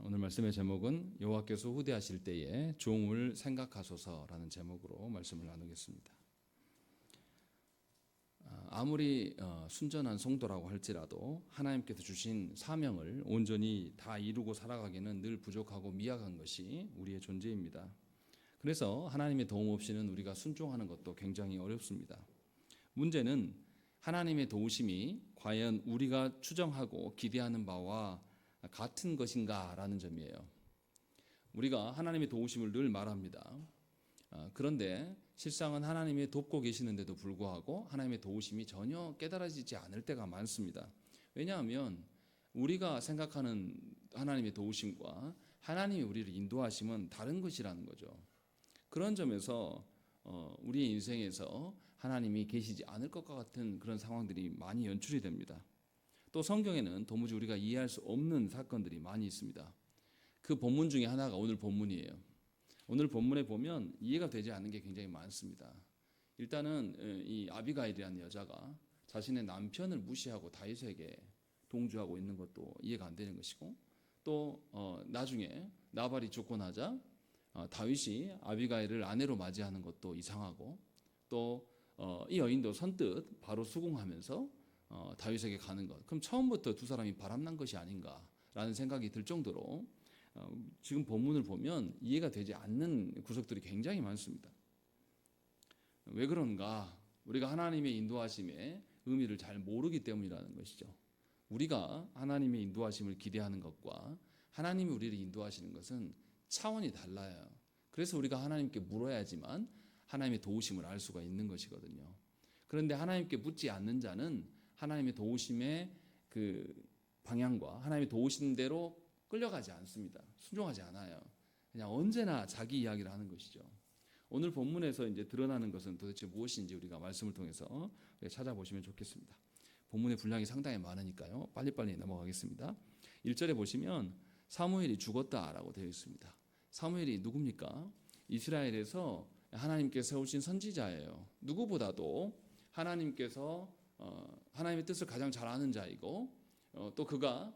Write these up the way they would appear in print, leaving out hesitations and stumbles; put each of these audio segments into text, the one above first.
오늘 말씀의 제목은 여호와께서 후대하실 때에 종을 생각하소서라는 제목으로 말씀을 나누겠습니다. 아무리 순전한 성도라고 할지라도 하나님께서 주신 사명을 온전히 다 이루고 살아가기는 늘 부족하고 미약한 것이 우리의 존재입니다. 그래서 하나님의 도움 없이는 우리가 순종하는 것도 굉장히 어렵습니다. 문제는 하나님의 도우심이 과연 우리가 추정하고 기대하는 바와 같은 것인가라는 점이에요. 우리가 하나님의 도우심을 늘 말합니다. 그런데 실상은 하나님이 돕고 계시는데도 불구하고 하나님의 도우심이 전혀 깨달아지지 않을 때가 많습니다. 왜냐하면 우리가 생각하는 하나님의 도우심과 하나님이 우리를 인도하심은 다른 것이라는 거죠. 그런 점에서 우리의 인생에서 하나님이 계시지 않을 것과 같은 그런 상황들이 많이 연출이 됩니다. 또 성경에는 도무지 우리가 이해할 수 없는 사건들이 많이 있습니다. 그 본문 중에 하나가 오늘 본문이에요. 오늘 본문에 보면 이해가 되지 않는 게 굉장히 많습니다. 일단은 이 아비가일이라는 여자가 자신의 남편을 무시하고 다윗에게 동조하고 있는 것도 이해가 안 되는 것이고, 또 나중에 나발이 죽고 나자 다윗이 아비가일을 아내로 맞이하는 것도 이상하고, 또 이 여인도 선뜻 바로 수긍하면서 다윗에게 가는 것. 그럼 처음부터 두 사람이 바람난 것이 아닌가라는 생각이 들 정도로 지금 본문을 보면 이해가 되지 않는 구석들이 굉장히 많습니다. 왜 그런가? 우리가 하나님의 인도하심의 의미를 잘 모르기 때문이라는 것이죠. 우리가 하나님의 인도하심을 기대하는 것과 하나님이 우리를 인도하시는 것은 차원이 달라요. 그래서 우리가 하나님께 물어야지만 하나님의 도우심을 알 수가 있는 것이거든요. 그런데 하나님께 묻지 않는 자는 하나님의 도우심의 그 방향과 하나님의 도우신 대로 끌려가지 않습니다. 순종하지 않아요. 그냥 언제나 자기 이야기를 하는 것이죠. 오늘 본문에서 이제 드러나는 것은 도대체 무엇인지 우리가 말씀을 통해서 찾아보시면 좋겠습니다. 본문의 분량이 상당히 많으니까요. 빨리빨리 넘어가겠습니다. 1절에 보시면 사무엘이 죽었다라고 되어 있습니다. 사무엘이 누굽니까? 이스라엘에서 하나님께서 세우신 선지자예요. 누구보다도 하나님께서 하나님의 뜻을 가장 잘 아는 자이고, 또 그가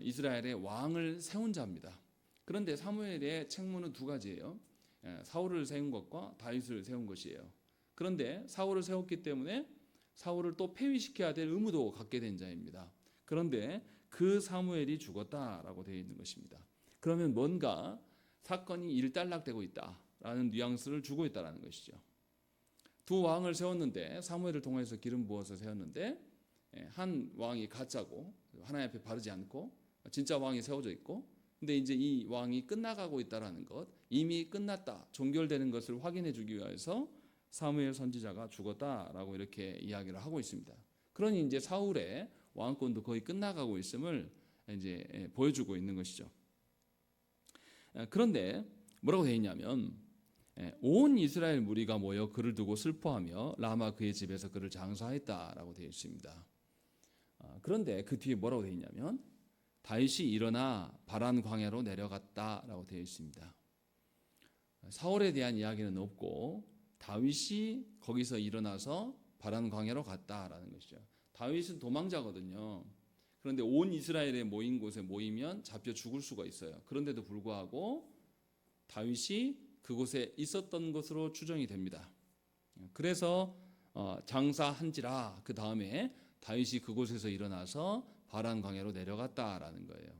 이스라엘의 왕을 세운 자입니다. 그런데 사무엘의 책무는 두 가지예요. 사울을 세운 것과 다윗을 세운 것이에요. 그런데 사울을 세웠기 때문에 사울을 또 폐위시켜야 될 의무도 갖게 된 자입니다. 그런데 그 사무엘이 죽었다라고 되어 있는 것입니다. 그러면 뭔가 사건이 일단락되고 있다라는 뉘앙스를 주고 있다는 것이죠. 두 왕을 세웠는데, 사무엘을 통해서 기름 부어서 세웠는데, 한 왕이 가짜고 하나님 앞에 바르지 않고 진짜 왕이 세워져 있고, 근데 이제 이 왕이 끝나가고 있다라는 것, 이미 끝났다, 종결되는 것을 확인해 주기 위해서 사무엘 선지자가 죽었다라고 이렇게 이야기를 하고 있습니다. 그러니 이제 사울의 왕권도 거의 끝나가고 있음을 이제 보여주고 있는 것이죠. 그런데 뭐라고 되어 있냐면, 온 이스라엘 무리가 모여 그를 두고 슬퍼하며 라마 그의 집에서 그를 장사했다라고 되어 있습니다. 그런데 그 뒤에 뭐라고 되어 있냐면, 다윗이 일어나 바란 광야로 내려갔다라고 되어 있습니다. 사울에 대한 이야기는 없고 다윗이 거기서 일어나서 바란 광야로 갔다라는 것이죠. 다윗은 도망자거든요. 그런데 온 이스라엘에 모인 곳에 모이면 잡혀 죽을 수가 있어요. 그런데도 불구하고 다윗이 그곳에 있었던 것으로 추정이 됩니다. 그래서 장사한지라 그 다음에 다윗이 그곳에서 일어나서 바란 광야로 내려갔다라는 거예요.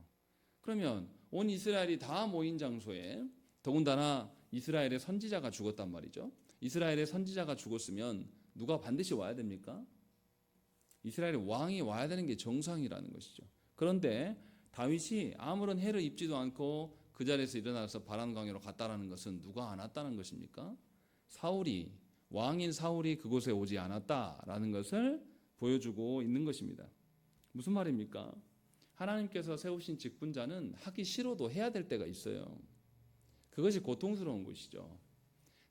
그러면 온 이스라엘이 다 모인 장소에 더군다나 이스라엘의 선지자가 죽었단 말이죠. 이스라엘의 선지자가 죽었으면 누가 반드시 와야 됩니까? 이스라엘의 왕이 와야 되는 게 정상이라는 것이죠. 그런데 다윗이 아무런 해를 입지도 않고 그 자리에서 일어나서 바란 광야로 갔다라는 것은 누가 안 왔다는 것입니까? 사울이, 왕인 사울이 그곳에 오지 않았다라는 것을 보여주고 있는 것입니다. 무슨 말입니까? 하나님께서 세우신 직분자는 하기 싫어도 해야 될 때가 있어요. 그것이 고통스러운 것이죠.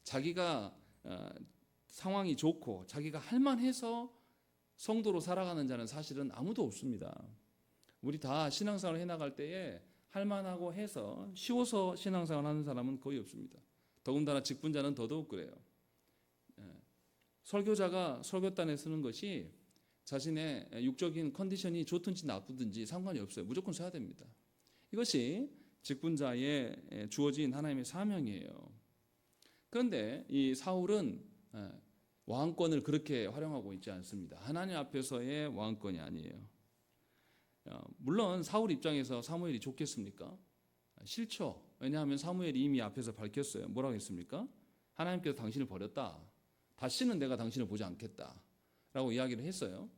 자기가 상황이 좋고 자기가 할만해서 성도로 살아가는 자는 사실은 아무도 없습니다. 우리 다 신앙생활을 해나갈 때에 할만하고 해서 쉬워서 신앙생활 하는 사람은 거의 없습니다. 더군다나 직분자는 더더욱 그래요. 설교자가 설교단에 쓰는 것이 자신의 육적인 컨디션이 좋든지 나쁘든지 상관이 없어요. 무조건 써야 됩니다. 이것이 직분자에 주어진 하나님의 사명이에요. 그런데 이 사울은 왕권을 그렇게 활용하고 있지 않습니다. 하나님 앞에서의 왕권이 아니에요. 물론 사울 입장에서 사무엘이 좋겠습니까? 싫죠. 왜냐하면 사무엘이 이미 앞에서 밝혔어요. 뭐라고 했습니까? 하나님께서 당신을 버렸다. 다시는 내가 당신을 보지 않겠다. 라고 이야기를 했어요.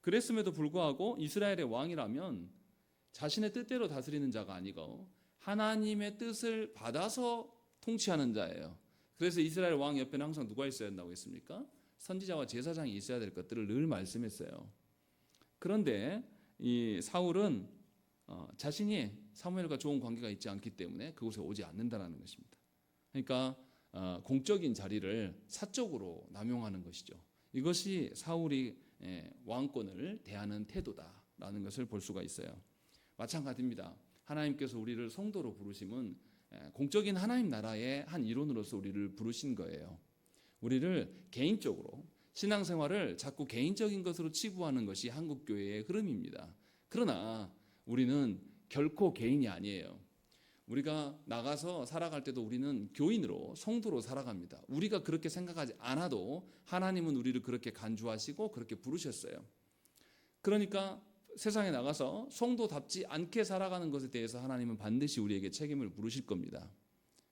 그랬음에도 불구하고 이스라엘의 왕이라면 자신의 뜻대로 다스리는 자가 아니고 하나님의 뜻을 받아서 통치하는 자예요. 그래서 이스라엘 왕 옆에는 항상 누가 있어야 한다고 했습니까? 선지자와 제사장이 있어야 될 것들을 늘 말씀했어요. 그런데 이 사울은 자신이 사무엘과 좋은 관계가 있지 않기 때문에 그곳에 오지 않는다라는 것입니다. 그러니까 공적인 자리를 사적으로 남용하는 것이죠. 이것이 사울이 왕권을 대하는 태도다라는 것을 볼 수가 있어요. 마찬가지입니다. 하나님께서 우리를 성도로 부르심은 공적인 하나님 나라의 한 일원으로서 우리를 부르신 거예요. 우리를 개인적으로 신앙생활을 자꾸 개인적인 것으로 치부하는 것이 한국교회의 흐름입니다. 그러나 우리는 결코 개인이 아니에요. 우리가 나가서 살아갈 때도 우리는 교인으로 성도로 살아갑니다. 우리가 그렇게 생각하지 않아도 하나님은 우리를 그렇게 간주하시고 그렇게 부르셨어요. 그러니까 세상에 나가서 성도답지 않게 살아가는 것에 대해서 하나님은 반드시 우리에게 책임을 물으실 겁니다.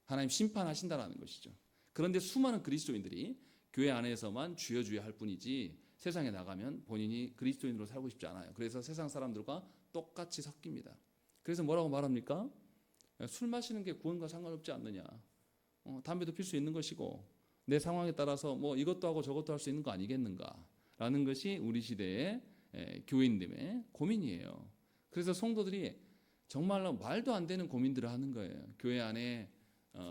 하나님 심판하신다라는 것이죠. 그런데 수많은 그리스도인들이 교회 안에서만 주여 할 뿐이지 세상에 나가면 본인이 그리스도인으로 살고 싶지 않아요. 그래서 세상 사람들과 똑같이 섞입니다. 그래서 뭐라고 말합니까? 술 마시는 게 구원과 상관없지 않느냐. 담배도 필 수 있는 것이고 내 상황에 따라서 뭐 이것도 하고 저것도 할 수 있는 거 아니겠는가 라는 것이 우리 시대의 교인들의 고민이에요. 그래서 성도들이 정말로 말도 안 되는 고민들을 하는 거예요. 교회 안에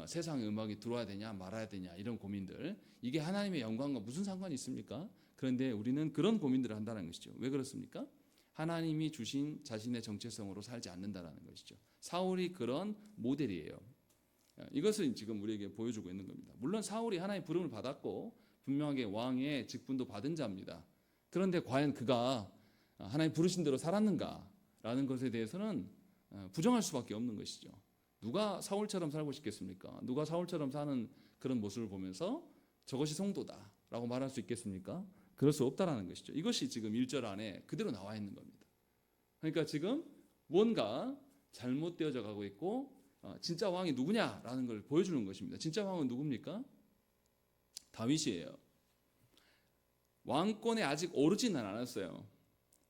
세상의 음악이 들어와야 되냐 말아야 되냐 이런 고민들. 이게 하나님의 영광과 무슨 상관이 있습니까? 그런데 우리는 그런 고민들을 한다는 것이죠. 왜 그렇습니까? 하나님이 주신 자신의 정체성으로 살지 않는다는 것이죠. 사울이 그런 모델이에요. 이것을 지금 우리에게 보여주고 있는 겁니다. 물론 사울이 하나님의 부름을 받았고 분명하게 왕의 직분도 받은 자입니다. 그런데 과연 그가 하나님 부르신 대로 살았는가라는 것에 대해서는 부정할 수밖에 없는 것이죠. 누가 사울처럼 살고 싶겠습니까? 누가 사울처럼 사는 그런 모습을 보면서 저것이 성도다라고 말할 수 있겠습니까? 그럴 수 없다라는 것이죠. 이것이 지금 1절 안에 그대로 나와 있는 겁니다. 그러니까 지금 뭔가 잘못되어져 가고 있고 진짜 왕이 누구냐라는 걸 보여주는 것입니다. 진짜 왕은 누굽니까? 다윗이에요. 왕권에 아직 오르지는 않았어요.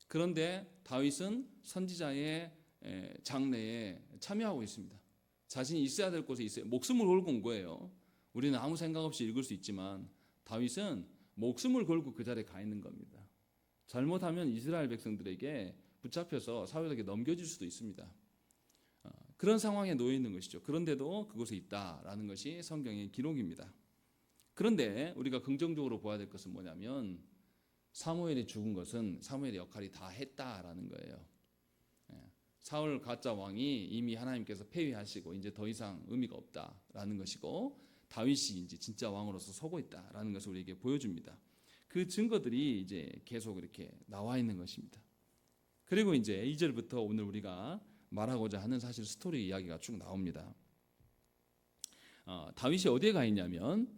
그런데 다윗은 선지자의 장래에 참여하고 있습니다. 자신이 있어야 될 곳에 있어요. 목숨을 걸고 온 거예요. 우리는 아무 생각 없이 읽을 수 있지만 다윗은 목숨을 걸고 그 자리에 가 있는 겁니다. 잘못하면 이스라엘 백성들에게 붙잡혀서 사울에게 넘겨질 수도 있습니다. 그런 상황에 놓여 있는 것이죠. 그런데도 그곳에 있다라는 것이 성경의 기록입니다. 그런데 우리가 긍정적으로 봐야 될 것은 뭐냐면 사무엘이 죽은 것은 사무엘의 역할이 다 했다라는 거예요. 사울 가짜 왕이 이미 하나님께서 폐위하시고 이제 더 이상 의미가 없다라는 것이고 다윗이 이제 진짜 왕으로서 서고 있다라는 것을 우리에게 보여줍니다. 그 증거들이 이제 계속 이렇게 나와 있는 것입니다. 그리고 이제 2절부터 오늘 우리가 말하고자 하는 사실 스토리 이야기가 쭉 나옵니다. 다윗이 어디에 가 있냐면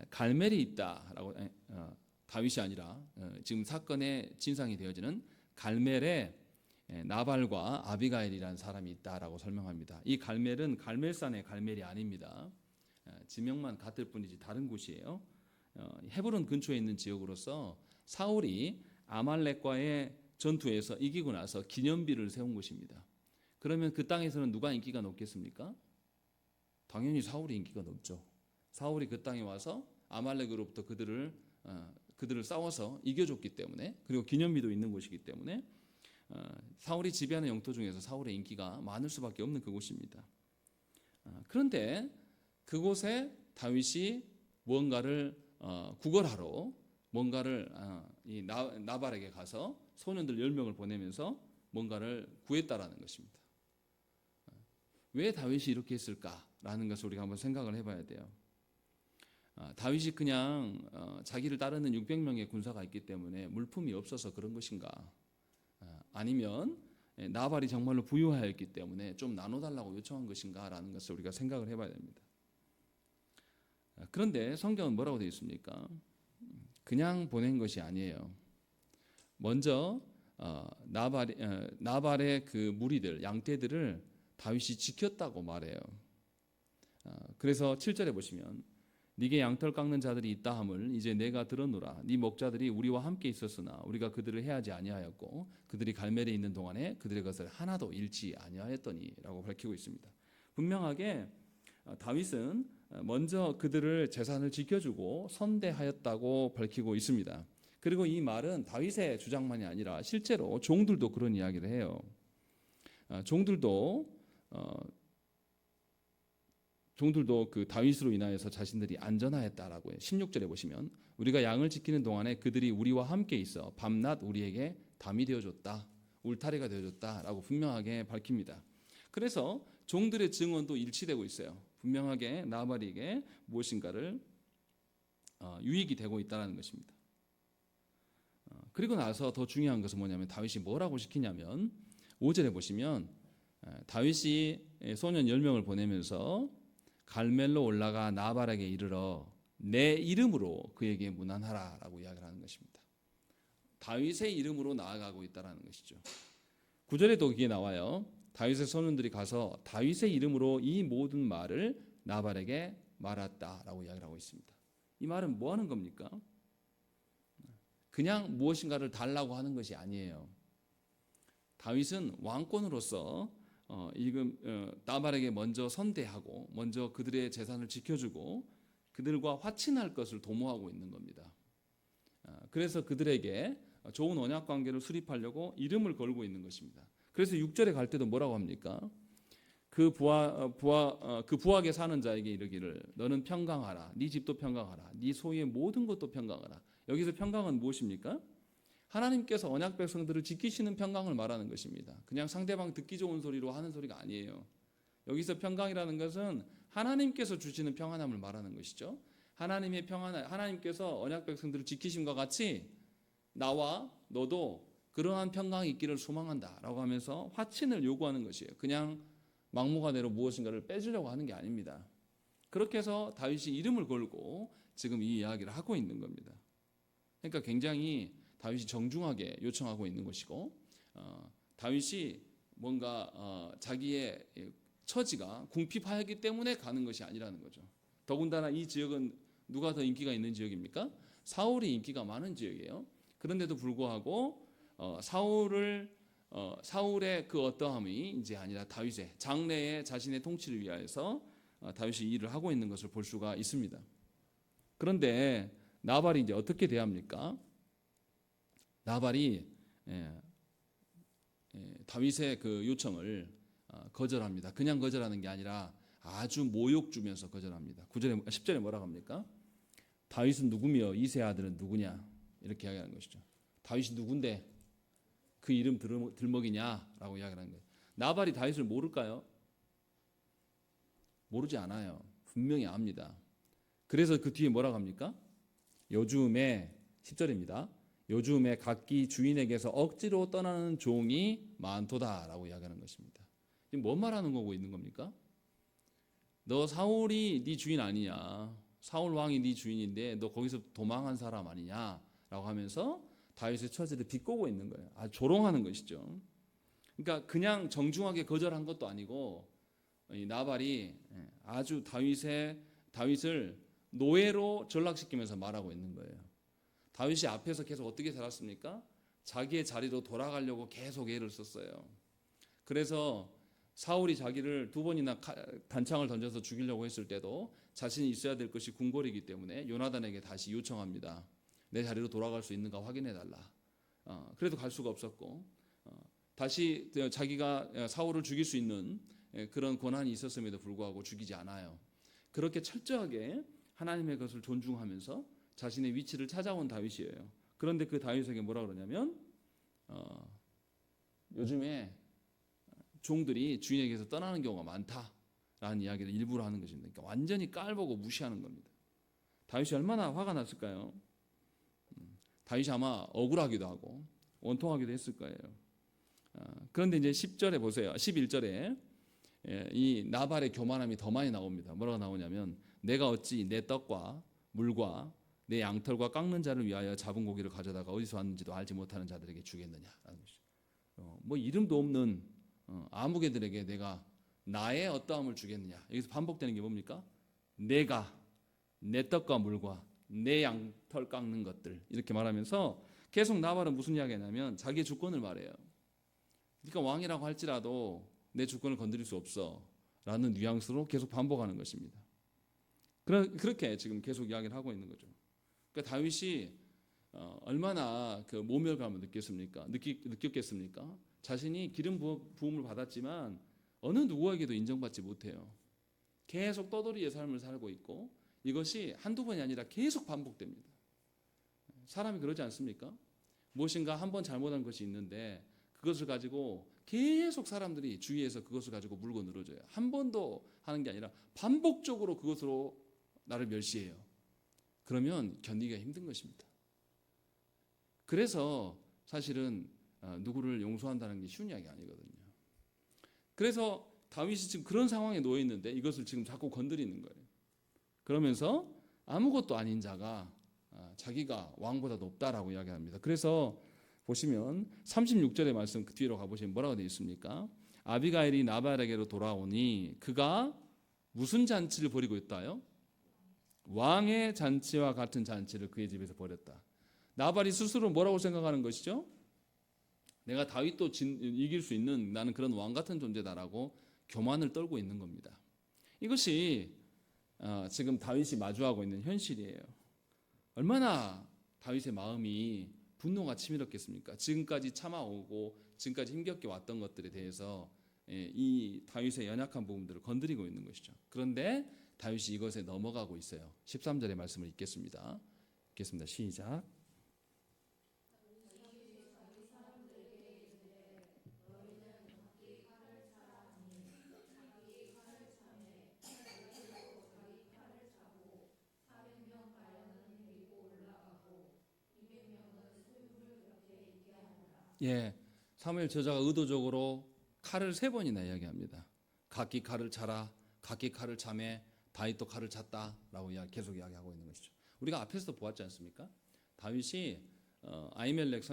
갈멜이 있다라고 다윗이 아니라 지금 사건의 진상이 되어지는 갈멜에 나발과 아비가일이라는 사람이 있다라고 설명합니다. 이 갈멜은 갈멜산의 갈멜이 아닙니다. 지명만 같을 뿐이지 다른 곳이에요. 헤브론 근처에 있는 지역으로서 사울이 아말렉과의 전투에서 이기고 나서 기념비를 세운 곳입니다. 그러면 그 땅에서는 누가 인기가 높겠습니까? 당연히 사울이 인기가 높죠. 사울이 그 땅에 와서 아말렉으로부터 그들을 싸워서 이겨줬기 때문에 그리고 기념비도 있는 곳이기 때문에 사울이 지배하는 영토 중에서 사울의 인기가 많을 수밖에 없는 그곳입니다. 그런데 그곳에 다윗이 무언가를 구걸하러 뭔가를 이 나발에게 가서 소년들 10명을 보내면서 뭔가를 구했다라는 것입니다. 왜 다윗이 이렇게 했을까라는 것을 우리가 한번 생각을 해봐야 돼요. 다윗이 그냥 자기를 따르는 600명의 군사가 있기 때문에 물품이 없어서 그런 것인가? 아니면 나발이 정말로 부유하였기 때문에 좀 나눠달라고 요청한 것인가라는 것을 우리가 생각을 해봐야 됩니다. 그런데 성경은 뭐라고 되어 있습니까? 그냥 보낸 것이 아니에요. 먼저 나발의 그 무리들, 양떼들을 다윗이 지켰다고 말해요. 그래서 7절에 보시면 네게 양털 깎는 자들이 있다 함을 이제 내가 들었노라. 네 목자들이 우리와 함께 있었으나 우리가 그들을 해하지 아니하였고 그들이 갈멜에 있는 동안에 그들의 것을 하나도 잃지 아니하였더니라고 밝히고 있습니다. 분명하게 다윗은 먼저 그들을 재산을 지켜주고 선대하였다고 밝히고 있습니다. 그리고 이 말은 다윗의 주장만이 아니라 실제로 종들도 그런 이야기를 해요. 종들도 그 다윗으로 인하여서 자신들이 안전하였다라고 해요. 16절에 보시면 우리가 양을 지키는 동안에 그들이 우리와 함께 있어 밤낮 우리에게 담이 되어줬다, 울타리가 되어줬다라고 분명하게 밝힙니다. 그래서 종들의 증언도 일치되고 있어요. 분명하게 나발에게 무엇인가를 유익이 되고 있다는 것입니다. 그리고 나서 더 중요한 것은 뭐냐면 다윗이 뭐라고 시키냐면 5절에 보시면 다윗이 소년 10명을 보내면서 갈멜로 올라가 나발에게 이르러 내 이름으로 그에게 문안하라라고 이야기를 하는 것입니다. 다윗의 이름으로 나아가고 있다는 것이죠. 9절에도 그게 나와요. 다윗의 소년들이 가서 다윗의 이름으로 이 모든 말을 나발에게 말했다라고 이야기를 하고 있습니다. 이 말은 뭐 하는 겁니까? 그냥 무엇인가를 달라고 하는 것이 아니에요. 다윗은 왕권으로서 나발에게 먼저 선대하고 먼저 그들의 재산을 지켜주고 그들과 화친할 것을 도모하고 있는 겁니다. 그래서 그들에게 좋은 언약 관계를 수립하려고 이름을 걸고 있는 것입니다. 그래서 6절에 갈 때도 뭐라고 합니까? 그 부하게 사는 자에게 이르기를 너는 평강하라, 네 집도 평강하라, 네 소유의 모든 것도 평강하라. 여기서 평강은 무엇입니까? 하나님께서 언약 백성들을 지키시는 평강을 말하는 것입니다. 그냥 상대방 듣기 좋은 소리로 하는 소리가 아니에요. 여기서 평강이라는 것은 하나님께서 주시는 평안함을 말하는 것이죠. 하나님의 하나님께서 언약 백성들을 지키심과 같이 나와 너도 그러한 평강이 있기를 소망한다라고 하면서 화친을 요구하는 것이에요. 그냥 막무가내로 무엇인가를 뺏으려고 하는 게 아닙니다. 그렇게 해서 다윗이 이름을 걸고 지금 이 이야기를 하고 있는 겁니다. 그러니까 굉장히 다윗이 정중하게 요청하고 있는 것이고 다윗이 뭔가 자기의 처지가 궁핍하기 때문에 가는 것이 아니라는 거죠. 더군다나 이 지역은 누가 더 인기가 있는 지역입니까? 사울이 인기가 많은 지역이에요. 그런데도 불구하고 사울의 그 어떠함이 이제 아니라 다윗의 장래의 자신의 통치를 위하여서 다윗이 일을 하고 있는 것을 볼 수가 있습니다. 그런데 나발이 이제 어떻게 대합니까? 나발이 다윗의 그 요청을 거절합니다. 그냥 거절하는 게 아니라 아주 모욕 주면서 거절합니다. 10절에 뭐라고 합니까? 다윗은 누구며 이새의 아들은 누구냐? 이렇게 이야기하는 것이죠. 다윗이 누군데 그 이름 들먹이냐라고 이야기하는 거예요. 나발이 다윗을 모를까요? 모르지 않아요. 분명히 압니다. 그래서 그 뒤에 뭐라고 합니까? 요즘에 10절입니다. 요즘에 각기 주인에게서 억지로 떠나는 종이 많도다라고 이야기하는 것입니다. 지금 뭔 말하는 거고 있는 겁니까? 너 사울이 네 주인 아니냐? 사울 왕이 네 주인인데 너 거기서 도망한 사람 아니냐라고 하면서 다윗의 처지를 비꼬고 있는 거예요. 아주 조롱하는 것이죠. 그러니까 그냥 정중하게 거절한 것도 아니고 이 나발이 아주 다윗을 노예로 전락시키면서 말하고 있는 거예요. 다윗이 앞에서 계속 어떻게 살았습니까? 자기의 자리로 돌아가려고 계속 애를 썼어요. 그래서 사울이 자기를 2번이나 단창을 던져서 죽이려고 했을 때도 자신이 있어야 될 것이 궁궐이기 때문에 요나단에게 다시 요청합니다. 내 자리로 돌아갈 수 있는가 확인해달라. 그래도 갈 수가 없었고 다시 자기가 사울을 죽일 수 있는 그런 권한이 있었음에도 불구하고 죽이지 않아요. 그렇게 철저하게 하나님의 것을 존중하면서 자신의 위치를 찾아온 다윗이에요. 그런데 그 다윗에게 뭐라 그러냐면 요즘에 종들이 주인에게서 떠나는 경우가 많다라는 이야기를 일부러 하는 것입니다. 그러니까 완전히 깔보고 무시하는 겁니다. 다윗이 얼마나 화가 났을까요? 다윗이 아마 억울하기도 하고 원통하기도 했을 거예요. 그런데 이제 10절에 보세요. 11절에 이 나발의 교만함이 더 많이 나옵니다. 뭐라고 나오냐면 내가 어찌 내 떡과 물과 내 양털과 깎는 자를 위하여 잡은 고기를 가져다가 어디서 왔는지도 알지 못하는 자들에게 주겠느냐라는 것이죠. 뭐 이름도 없는 아무개들에게 내가 나의 어떠함을 주겠느냐. 여기서 반복되는 게 뭡니까? 내가 내 떡과 물과 내 양털 깎는 것들 이렇게 말하면서 계속 나발은 무슨 이야기냐면 자기의 주권을 말해요. 네가 왕이라고 할지라도 내 주권을 건드릴 수 없어 라는 뉘앙스로 계속 반복하는 것입니다. 그렇게 지금 계속 이야기를 하고 있는 거죠. 그러니까 다윗이 얼마나 그 모멸감을 느꼈겠습니까? 자신이 기름 부음을 받았지만 어느 누구에게도 인정받지 못해요. 계속 떠돌이의 삶을 살고 있고 이것이 한두 번이 아니라 계속 반복됩니다. 사람이 그러지 않습니까? 무엇인가 한 번 잘못한 것이 있는데 그것을 가지고 계속 사람들이 주위에서 그것을 가지고 물고 늘어져요. 한 번도 하는 게 아니라 반복적으로 그것으로 나를 멸시해요. 그러면 견디기가 힘든 것입니다. 그래서 사실은 누구를 용서한다는 게 쉬운 이야기 아니거든요. 그래서 다윗이 지금 그런 상황에 놓여 있는데 이것을 지금 자꾸 건드리는 거예요. 그러면서 아무것도 아닌 자가 자기가 왕보다 높다라고 이야기합니다. 그래서 보시면 36절의 말씀 그 뒤로 가보시면 뭐라고 되어 있습니까? 아비가일이 나발에게로 돌아오니 그가 무슨 잔치를 벌이고 있다요? 왕의 잔치와 같은 잔치를 그의 집에서 벌였다. 나발이 스스로 뭐라고 생각하는 것이죠? 내가 다윗도 이길 수 있는 나는 그런 왕 같은 존재다라고 교만을 떨고 있는 겁니다. 이것이 지금 다윗이 마주하고 있는 현실이에요. 얼마나 다윗의 마음이 분노가 치밀었겠습니까? 지금까지 참아오고 지금까지 힘겹게 왔던 것들에 대해서 이 다윗의 연약한 부분들을 건드리고 있는 것이죠. 그런데 다윗이 이것에 넘어가고 있어요. 13절의 말씀을 읽겠습니다. 시작. 사무엘 저자가 의도적으로 칼을 3번이나 이야기합니다. 각기 칼을 차라, 각기 칼을 차매, 다윗도 칼을 찼다라고 계속 이야기하고 있는 것이죠. 우리가 앞에서도 보았지 않습니까? 다윗이 아히멜렉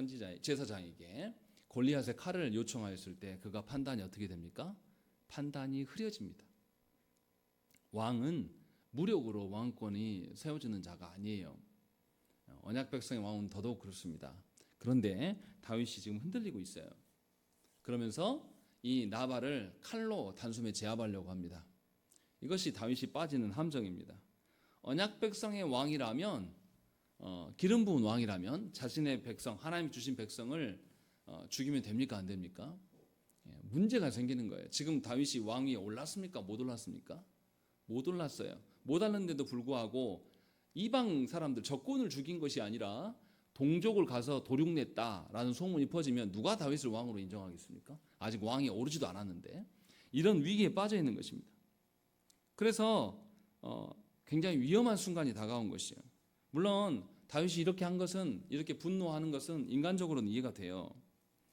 제사장에게 골리앗의 칼을 요청하였을 때 그가 판단이 어떻게 됩니까? 판단이 흐려집니다. 왕은 무력으로 왕권이 세워지는 자가 아니에요. 언약 백성의 왕은 더더욱 그렇습니다. 그런데 다윗이 지금 흔들리고 있어요. 그러면서 이 나발을 칼로 단숨에 제압하려고 합니다. 이것이 다윗이 빠지는 함정입니다. 언약 백성의 왕이라면 기름 부은 왕이라면 자신의 백성, 하나님 주신 백성을 죽이면 됩니까? 안 됩니까? 문제가 생기는 거예요. 지금 다윗이 왕 위에 올랐습니까? 못 올랐습니까? 못 올랐어요. 못 올랐는데도 불구하고 이방 사람들 적군을 죽인 것이 아니라 동족을 가서 도륙냈다라는 소문이 퍼지면 누가 다윗을 왕으로 인정하겠습니까? 아직 왕이 오르지도 않았는데 이런 위기에 빠져 있는 것입니다. 그래서 굉장히 위험한 순간이 다가온 것이에요. 물론 다윗이 이렇게 한 것은, 이렇게 분노하는 것은 인간적으로는 이해가 돼요.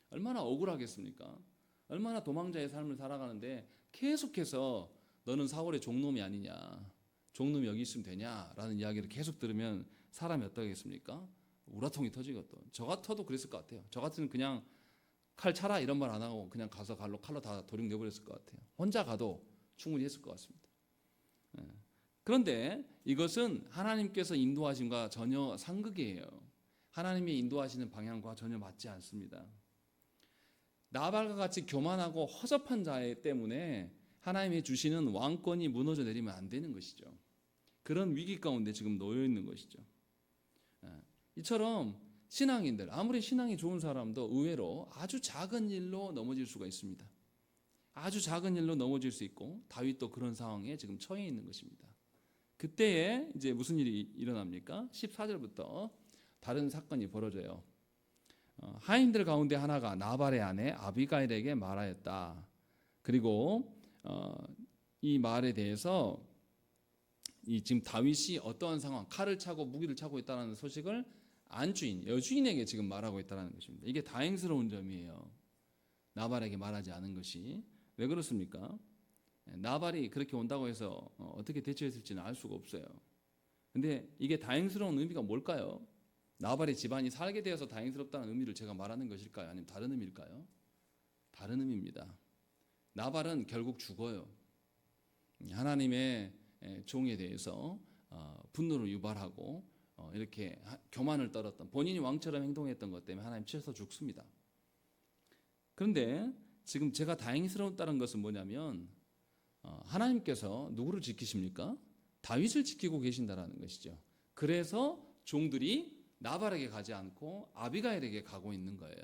얼마나 억울하겠습니까? 얼마나 도망자의 삶을 살아가는데 계속해서 너는 사울의 종놈이 아니냐, 종놈이 여기 있으면 되냐라는 이야기를 계속 들으면 사람이 어떠겠습니까? 우라통이 터지거든. 저 같아도 그랬을 것 같아요. 저 같으면 그냥 칼 차라 이런 말 안 하고 그냥 가서 칼로 다 도륙 내버렸을 것 같아요. 혼자 가도 충분히 했을 것 같습니다. 그런데 이것은 하나님께서 인도하심과 전혀 상극이에요. 하나님이 인도하시는 방향과 전혀 맞지 않습니다. 나발과 같이 교만하고 허접한 자 때문에 하나님이 주시는 왕권이 무너져 내리면 안 되는 것이죠. 그런 위기 가운데 지금 놓여 있는 것이죠. 이처럼 신앙인들, 아무리 신앙이 좋은 사람도 의외로 아주 작은 일로 넘어질 수가 있습니다. 아주 작은 일로 넘어질 수 있고 다윗도 그런 상황에 지금 처해 있는 것입니다. 그때에 이제 무슨 일이 일어납니까? 14절부터 다른 사건이 벌어져요. 하인들 가운데 하나가 나발의 아내 아비가일에게 말하였다. 그리고 이 말에 대해서 지금 다윗이 어떠한 상황, 칼을 차고 무기를 차고 있다는 소식을 안주인, 여주인에게 지금 말하고 있다는 것입니다. 이게 다행스러운 점이에요. 나발에게 말하지 않은 것이. 왜 그렇습니까? 나발이 그렇게 온다고 해서 어떻게 대처했을지는 알 수가 없어요. 근데 이게 다행스러운 의미가 뭘까요? 나발의 집안이 살게 되어서 다행스럽다는 의미를 제가 말하는 것일까요? 아니면 다른 의미일까요? 다른 의미입니다. 나발은 결국 죽어요. 하나님의 종에 대해서 분노를 유발하고 이렇게 교만을 떨었던, 본인이 왕처럼 행동했던 것 때문에 하나님 치셔서 죽습니다. 그런데 지금 제가 다행스러웠다는 것은 뭐냐면 하나님께서 누구를 지키십니까? 다윗을 지키고 계신다라는 것이죠. 그래서 종들이 나발에게 가지 않고 아비가일에게 가고 있는 거예요.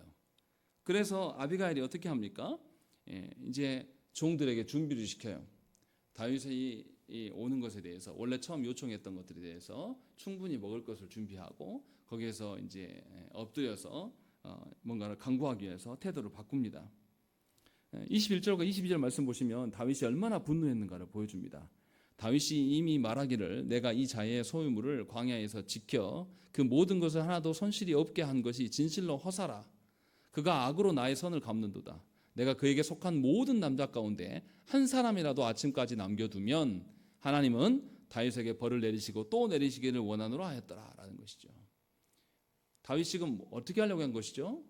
그래서 아비가일이 어떻게 합니까? 이제 종들에게 준비를 시켜요. 다윗이 오는 것에 대해서, 원래 처음 요청했던 것들에 대해서 충분히 먹을 것을 준비하고 거기에서 이제 엎드려서 뭔가를 강구하기 위해서 태도를 바꿉니다. 21절과 22절 말씀 보시면 다윗이 얼마나 분노했는가를 보여줍니다. 다윗이 이미 말하기를 내가 이 자의 소유물을 광야에서 지켜 그 모든 것을 하나도 손실이 없게 한 것이 진실로 허사라. 그가 악으로 나의 선을 갚는도다. 내가 그에게 속한 모든 남자 가운데 한 사람이라도 아침까지 남겨두면 하나님은 다윗에게 벌을 내리시고 또 내리시기를 원하노라 하였더라라는 것이죠. 다윗이 지금 어떻게 하려고 한 것이죠?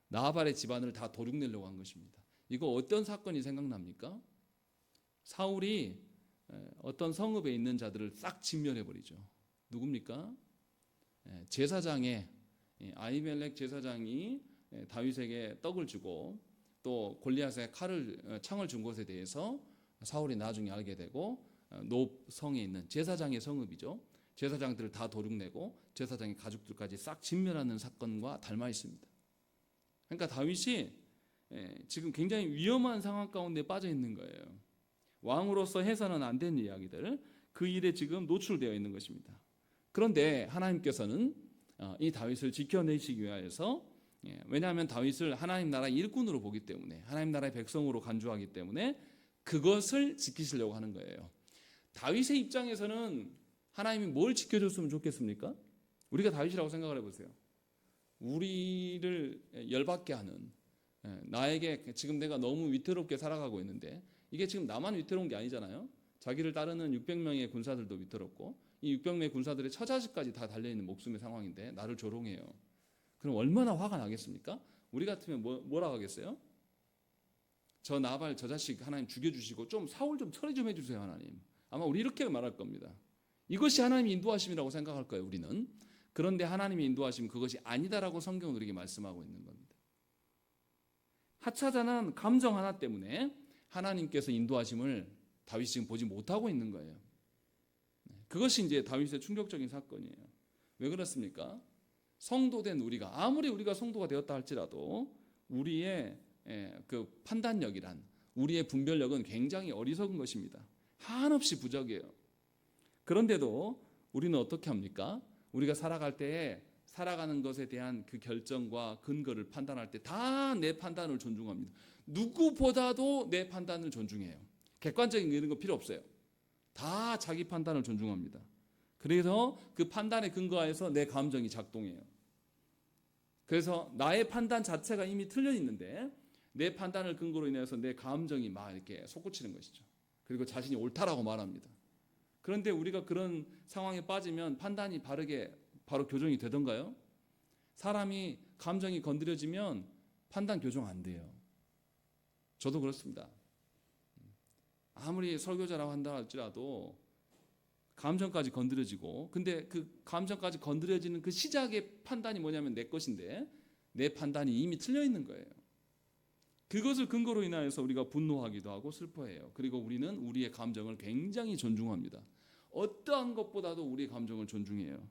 나발의 집안을 다 도륙내려고 한 것입니다. 이거 어떤 사건이 생각납니까? 사울이 어떤 성읍에 있는 자들을 싹 진멸해버리죠. 누굽니까? 제사장의 아히멜렉 제사장이 다윗에게 떡을 주고 또 골리앗에 창을 준 것에 대해서 사울이 나중에 알게 되고 높 성에 있는 제사장의 성읍이죠. 제사장들을 다 도륙내고 제사장의 가족들까지 싹 진멸하는 사건과 닮아 있습니다. 그러니까 다윗이 지금 굉장히 위험한 상황 가운데 빠져 있는 거예요. 왕으로서 해서는 안 되는 이야기들, 그 일에 지금 노출되어 있는 것입니다. 그런데 하나님께서는 이 다윗을 지켜내시기 위해서, 왜냐하면 다윗을 하나님 나라 일꾼으로 보기 때문에, 하나님 나라의 백성으로 간주하기 때문에 그것을 지키시려고 하는 거예요. 다윗의 입장에서는 하나님이 뭘 지켜줬으면 좋겠습니까? 우리가 다윗이라고 생각을 해보세요. 우리를 열받게 하는, 나에게 지금 내가 너무 위태롭게 살아가고 있는데, 이게 지금 나만 위태로운 게 아니잖아요. 자기를 따르는 600명의 군사들도 위태롭고 이 600명의 군사들의 처자식까지 다 달려있는 목숨의 상황인데 나를 조롱해요. 그럼 얼마나 화가 나겠습니까? 우리 같으면 뭐라고 하겠어요? 저 나발 저 자식 하나님 죽여주시고 좀 사울 좀 처리 좀 해주세요 하나님. 아마 우리 이렇게 말할 겁니다. 이것이 하나님의 인도하심이라고 생각할 거예요, 우리는. 그런데 하나님의 인도하심 그것이 아니다라고 성경은 우리에게 말씀하고 있는 겁니다. 하찮은 감정 하나 때문에 하나님께서 인도하심을 다윗이 지금 보지 못하고 있는 거예요. 그것이 이제 다윗의 충격적인 사건이에요. 왜 그렇습니까? 성도된 우리가, 아무리 우리가 성도가 되었다 할지라도 우리의 그 판단력이란, 우리의 분별력은 굉장히 어리석은 것입니다. 한없이 부족해요. 그런데도 우리는 어떻게 합니까? 우리가 살아갈 때에 살아가는 것에 대한 그 결정과 근거를 판단할 때 다 내 판단을 존중합니다. 누구보다도 내 판단을 존중해요. 객관적인 이런 거 필요 없어요. 다 자기 판단을 존중합니다. 그래서 그 판단의 근거하에서 내 감정이 작동해요. 그래서 나의 판단 자체가 이미 틀려 있는데 내 판단을 근거로 인해서 내 감정이 막 이렇게 솟구치는 것이죠. 그리고 자신이 옳다라고 말합니다. 그런데 우리가 그런 상황에 빠지면 판단이 바로 교정이 되던가요? 사람이 감정이 건드려지면 판단 교정 안 돼요. 저도 그렇습니다. 아무리 설교자라고 한다 할지라도 감정까지 건드려지고, 근데 그 감정까지 건드려지는 그 시작의 판단이 뭐냐면 내 것인데 내 판단이 이미 틀려 있는 거예요. 그것을 근거로 인하여서 우리가 분노하기도 하고 슬퍼해요. 그리고 우리는 우리의 감정을 굉장히 존중합니다. 어떠한 것보다도 우리의 감정을 존중해요.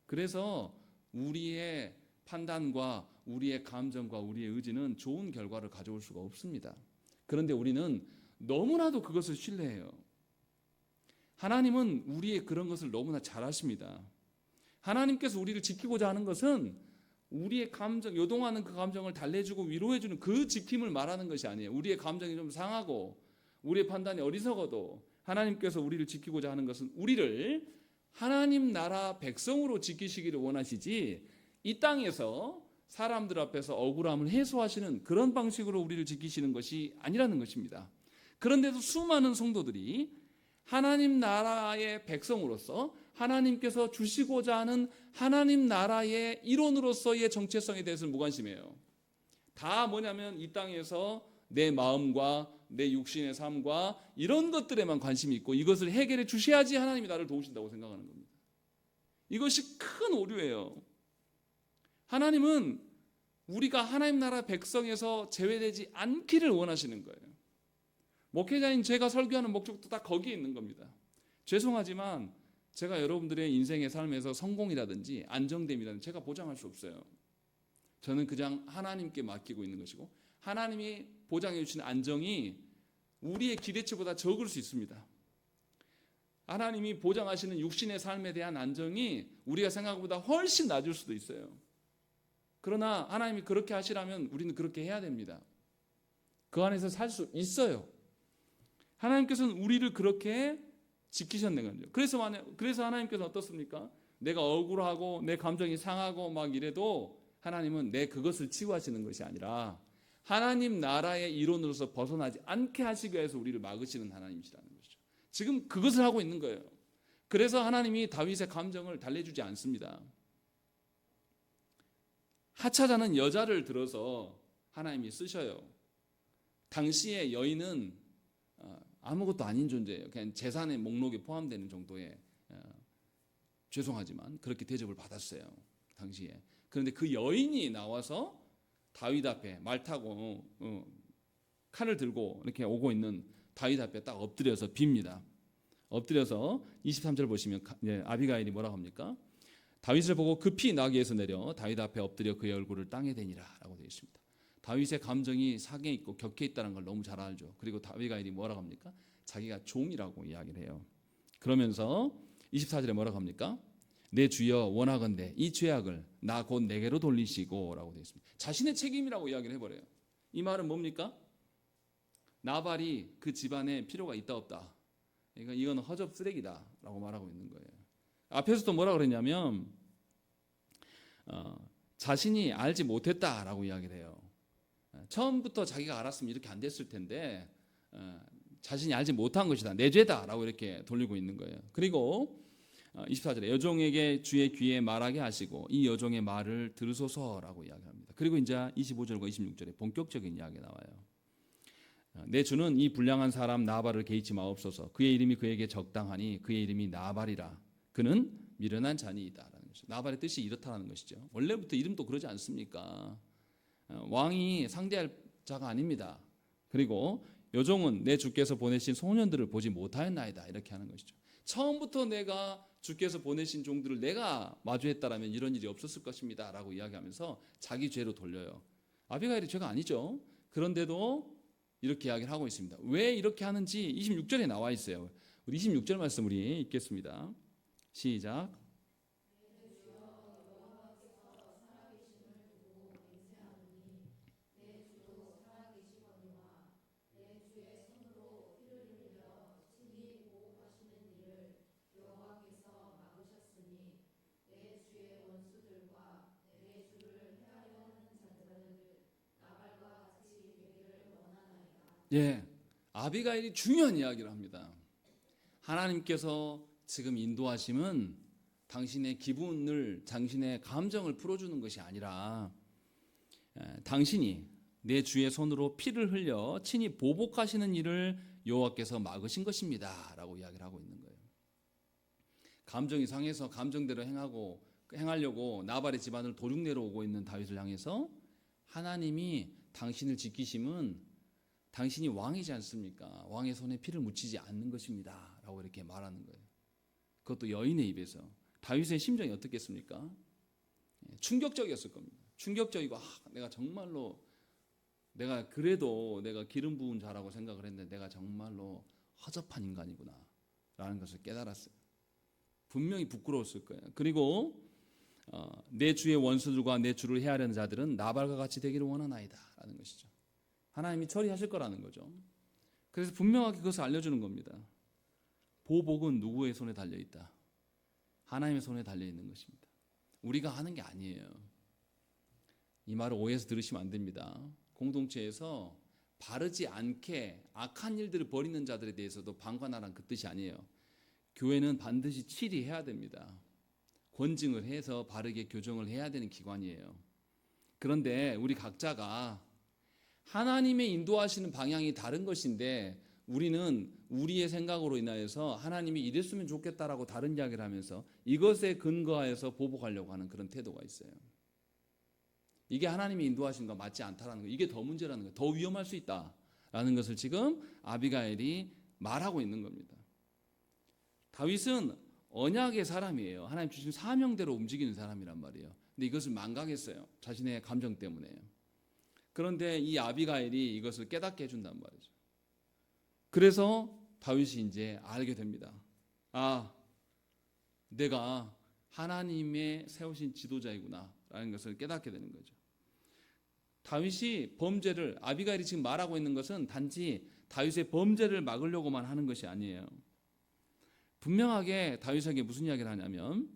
그래서 우리의 판단과 우리의 감정과 우리의 의지는 좋은 결과를 가져올 수가 없습니다. 그런데 우리는 너무나도 그것을 신뢰해요. 하나님은 우리의 그런 것을 너무나 잘 아십니다. 하나님께서 우리를 지키고자 하는 것은 우리의 감정, 요동하는 그 감정을 달래주고 위로해주는 그 지킴을 말하는 것이 아니에요. 우리의 감정이 좀 상하고 우리의 판단이 어리석어도 하나님께서 우리를 지키고자 하는 것은 우리를 하나님 나라 백성으로 지키시기를 원하시지, 이 땅에서 사람들 앞에서 억울함을 해소하시는 그런 방식으로 우리를 지키시는 것이 아니라는 것입니다. 그런데도 수많은 성도들이 하나님 나라의 백성으로서 하나님께서 주시고자 하는 하나님 나라의 일원으로서의 정체성에 대해서는 무관심해요. 다 뭐냐면 이 땅에서 내 마음과 내 육신의 삶과 이런 것들에만 관심이 있고 이것을 해결해 주셔야지 하나님이 나를 도우신다고 생각하는 겁니다. 이것이 큰 오류예요. 하나님은 우리가 하나님 나라 백성에서 제외되지 않기를 원하시는 거예요. 목회자인 제가 설교하는 목적도 다 거기에 있는 겁니다. 죄송하지만 제가 여러분들의 인생의 삶에서 성공이라든지 안정됨이라든지 제가 보장할 수 없어요. 저는 그냥 하나님께 맡기고 있는 것이고 하나님이 보장해 주신 안정이 우리의 기대치보다 적을 수 있습니다. 하나님이 보장하시는 육신의 삶에 대한 안정이 우리가 생각보다 훨씬 낮을 수도 있어요. 그러나 하나님이 그렇게 하시라면 우리는 그렇게 해야 됩니다. 그 안에서 살 수 있어요. 하나님께서는 우리를 그렇게 지키셨는 거죠. 그래서 하나님께서 어떻습니까? 내가 억울하고 내 감정이 상하고 막 이래도 하나님은 내 그것을 치유하시는 것이 아니라 하나님 나라의 이론으로서 벗어나지 않게 하시기 위해서 우리를 막으시는 하나님이시라는 것이죠. 지금 그것을 하고 있는 거예요. 그래서 하나님이 다윗의 감정을 달래주지 않습니다. 하차자는 여자를 들어서 하나님이 쓰셔요. 당시의 여인은 아무것도 아닌 존재예요. 그냥 재산의 목록에 포함되는 정도의 죄송하지만 그렇게 대접을 받았어요. 당시에. 그런데 그 여인이 나와서 다윗 앞에 말 타고 칼을 들고 이렇게 오고 있는 다윗 앞에 딱 엎드려서 빕니다. 엎드려서 23절 보시면 아비가일이 뭐라고 합니까? 다윗을 보고 급히 나귀에서 내려 다윗 앞에 엎드려 그의 얼굴을 땅에 대니라 라고 되어 있습니다. 다윗의 감정이 상해 있고 격해 있다는 걸 너무 잘 알죠. 그리고 아비가일이 뭐라고 합니까? 자기가 종이라고 이야기를 해요. 그러면서 24절에 뭐라고 합니까? 내 주여 원하건대 이 죄악을 나 곧 내게로 돌리시고 라고 되어 있습니다. 자신의 책임이라고 이야기를 해버려요. 이 말은 뭡니까? 나발이 그 집안에 필요가 있다 없다. 그러니까 이건 허접 쓰레기다 라고 말하고 있는 거예요. 앞에서 또 뭐라고 그랬냐면 자신이 알지 못했다라고 이야기를 해요. 처음부터 자기가 알았으면 이렇게 안 됐을 텐데 자신이 알지 못한 것이다. 내 죄다라고 이렇게 돌리고 있는 거예요. 그리고 24절에 여종에게 주의 귀에 말하게 하시고 이 여종의 말을 들으소서라고 이야기합니다. 그리고 이제 25절과 26절에 본격적인 이야기가 나와요. 내 주는 이 불량한 사람 나발을 개의치 마옵소서. 그의 이름이 그에게 적당하니 그의 이름이 나발이라. 그는 미련한 자니이다라는 것이죠. 나발의 뜻이 이렇다는 것이죠. 원래부터 이름도 그러지 않습니까? 왕이 상대할 자가 아닙니다. 그리고 여종은 내 주께서 보내신 소년들을 보지 못하였나이다 이렇게 하는 것이죠. 처음부터 내가 주께서 보내신 종들을 내가 마주했다라면 이런 일이 없었을 것입니다 라고 이야기하면서 자기 죄로 돌려요. 아비가일이 죄가 아니죠. 그런데도 이렇게 이야기를 하고 있습니다. 왜 이렇게 하는지 26절에 나와 있어요. 우리 26절 말씀 우리 읽겠습니다. 시작. 예, 아비가일이 중요한 이야기를 합니다. 하나님께서 지금 인도하심은 당신의 기분을, 당신의 감정을 풀어주는 것이 아니라 당신이 내 주의 손으로 피를 흘려 친히 보복하시는 일을 여호와께서 막으신 것입니다 라고 이야기를 하고 있는 거예요. 감정이 상해서 감정대로 행하려고 나발의 집안을 도륙내러 오고 있는 다윗을 향해서 하나님이 당신을 지키심은 당신이 왕이지 않습니까? 왕의 손에 피를 묻히지 않는 것입니다 라고 이렇게 말하는 거예요. 그것도 여인의 입에서. 다윗의 심정이 어떻겠습니까? 충격적이었을 겁니다. 충격적이고 내가 정말로 내가 그래도 내가 기름 부은 자라고 생각을 했는데 내가 정말로 허접한 인간이구나 라는 것을 깨달았어요. 분명히 부끄러웠을 거예요. 그리고 내 주의 원수들과 내 주를 해하려는 자들은 나발과 같이 되기를 원하나이다 라는 것이죠. 하나님이 처리하실 거라는 거죠. 그래서 분명하게 그것을 알려주는 겁니다. 보복은 누구의 손에 달려있다? 하나님의 손에 달려있는 것입니다. 우리가 하는 게 아니에요. 이 말을 오해해서 들으시면 안 됩니다. 공동체에서 바르지 않게 악한 일들을 벌이는 자들에 대해서도 방관하라는 그 뜻이 아니에요. 교회는 반드시 치리해야 됩니다. 권징을 해서 바르게 교정을 해야 되는 기관이에요. 그런데 우리 각자가 하나님의 인도하시는 방향이 다른 것인데 우리는 우리의 생각으로 인하여서 하나님이 이랬으면 좋겠다라고 다른 이야기를 하면서 이것에 근거하여서 보복하려고 하는 그런 태도가 있어요. 이게 하나님이 인도하신 거 맞지 않다라는 거, 이게 더 문제라는 거, 더 위험할 수 있다라는 것을 지금 아비가일이 말하고 있는 겁니다. 다윗은 언약의 사람이에요. 하나님 주신 사명대로 움직이는 사람이란 말이에요. 근데 이것을 망각했어요. 자신의 감정 때문에. 그런데 이 아비가일이 이것을 깨닫게 해준단 말이죠. 그래서 다윗이 이제 알게 됩니다. 아, 내가 하나님의 세우신 지도자이구나 라는 것을 깨닫게 되는 거죠. 다윗이 범죄를, 아비가일이 지금 말하고 있는 것은 단지 다윗의 범죄를 막으려고만 하는 것이 아니에요. 분명하게 다윗에게 무슨 이야기를 하냐면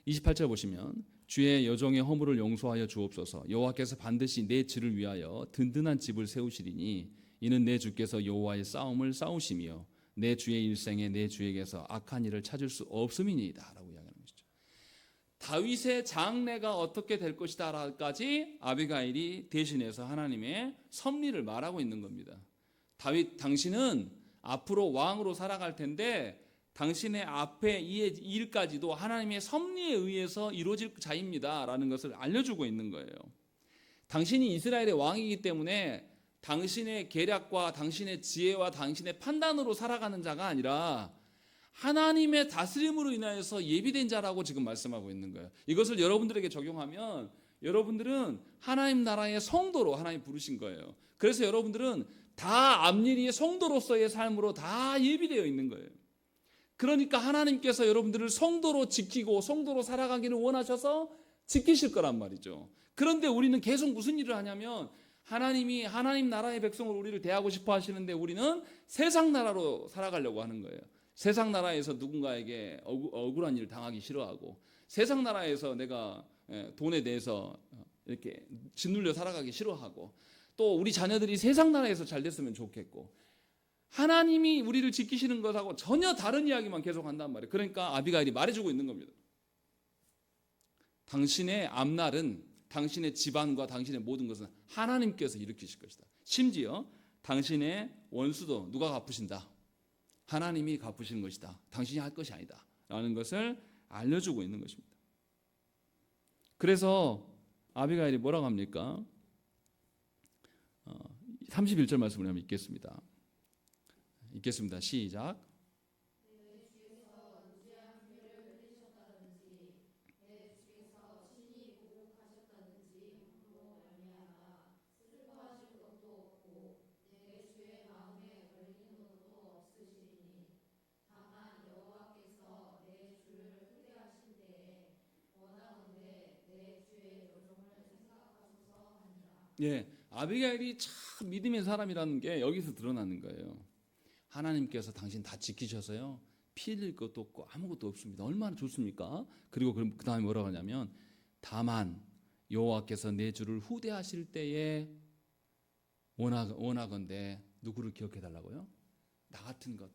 28절 보시면 주의 여종의 허물을 용서하여 주옵소서. 여호와께서 반드시 내 질을 위하여 든든한 집을 세우시리니 이는 내 주께서 여호와의 싸움을 싸우시며 내 주의 일생에 내 주에게서 악한 일을 찾을 수 없음이니이다 라고 이야기하는 것이죠. 다윗의 장래가 어떻게 될 것이다 라까지 아비가일이 대신해서 하나님의 섭리를 말하고 있는 겁니다. 다윗, 당신은 앞으로 왕으로 살아갈 텐데 당신의 앞에 이 일까지도 하나님의 섭리에 의해서 이루어질 자입니다 라는 것을 알려주고 있는 거예요. 당신이 이스라엘의 왕이기 때문에 당신의 계략과 당신의 지혜와 당신의 판단으로 살아가는 자가 아니라 하나님의 다스림으로 인하여서 예비된 자라고 지금 말씀하고 있는 거예요. 이것을 여러분들에게 적용하면 여러분들은 하나님 나라의 성도로 하나님 부르신 거예요. 그래서 여러분들은 다 앞일이 성도로서의 삶으로 다 예비되어 있는 거예요. 그러니까 하나님께서 여러분들을 성도로 지키고 성도로 살아가기를 원하셔서 지키실 거란 말이죠. 그런데 우리는 계속 무슨 일을 하냐면 하나님이 하나님 나라의 백성으로 우리를 대하고 싶어 하시는데 우리는 세상 나라로 살아가려고 하는 거예요. 세상 나라에서 누군가에게 억울한 일을 당하기 싫어하고 세상 나라에서 내가 돈에 대해서 이렇게 짓눌려 살아가기 싫어하고 또 우리 자녀들이 세상 나라에서 잘 됐으면 좋겠고 하나님이 우리를 지키시는 것하고 전혀 다른 이야기만 계속 한단 말이에요. 그러니까 아비가일이 말해주고 있는 겁니다. 당신의 앞날은 당신의 집안과 당신의 모든 것은 하나님께서 일으키실 것이다. 심지어 당신의 원수도 누가 갚으신다? 하나님이 갚으시는 것이다. 당신이 할 것이 아니다 라는 것을 알려주고 있는 것입니다. 그래서 아비가일이 뭐라고 합니까? 31절 말씀을 한번 읽겠습니다. 시작. 예, 아비가일이 참 믿음의 사람이라는 게 여기서 드러나는 거예요. 하나님께서 당신 다 지키셔서요. 피 흘릴 것도 없고 아무것도 없습니다. 얼마나 좋습니까? 그리고 그 다음에 뭐라고 하냐면 다만 여호와께서 내 주를 후대하실 때에 원하건대 누구를 기억해 달라고요? 나 같은 것,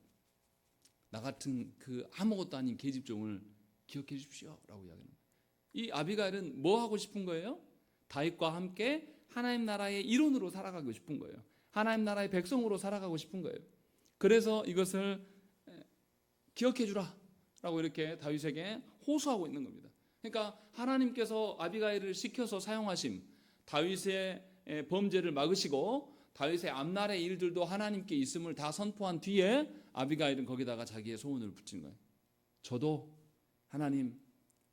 나 같은 그 아무것도 아닌 계집종을 기억해 주십시오라고 이야기합니다. 이 아비가일은 뭐 하고 싶은 거예요? 다윗과 함께 하나님 나라의 일원으로 살아가고 싶은 거예요. 하나님 나라의 백성으로 살아가고 싶은 거예요. 그래서 이것을 기억해 주라 라고 이렇게 다윗에게 호소하고 있는 겁니다. 그러니까 하나님께서 아비가일을 시켜서 사용하심, 다윗의 범죄를 막으시고 다윗의 앞날의 일들도 하나님께 있음을 다 선포한 뒤에 아비가일은 거기다가 자기의 소원을 붙인 거예요. 저도 하나님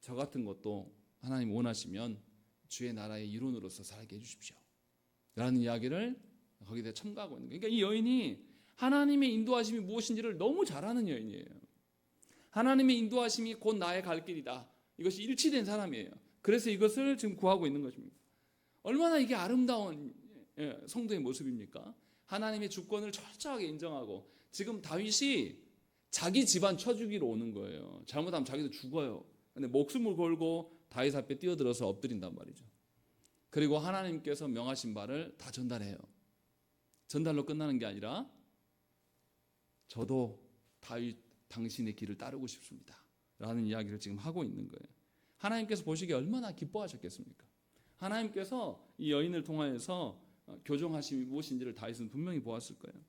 저 같은 것도 하나님 원하시면 주의 나라의 일원으로서 살게 해주십시오 라는 이야기를 거기다 첨가하고 있는 거예요. 그러니까 이 여인이 하나님의 인도하심이 무엇인지를 너무 잘 아는 여인이에요. 하나님의 인도하심이 곧 나의 갈 길이다. 이것이 일치된 사람이에요. 그래서 이것을 지금 구하고 있는 것입니다. 얼마나 이게 아름다운 성도의 모습입니까? 하나님의 주권을 철저하게 인정하고 지금 다윗이 자기 집안 쳐주기로 오는 거예요. 잘못하면 자기도 죽어요. 근데 목숨을 걸고 다윗 앞에 뛰어들어서 엎드린단 말이죠. 그리고 하나님께서 명하신 바를 다 전달해요. 전달로 끝나는 게 아니라 저도 다윗 당신의 길을 따르고 싶습니다 라는 이야기를 지금 하고 있는 거예요. 하나님께서 보시기에 얼마나 기뻐하셨겠습니까? 하나님께서 이 여인을 통하여서 교정하심이 무엇인지를 다윗은 분명히 보았을 거예요.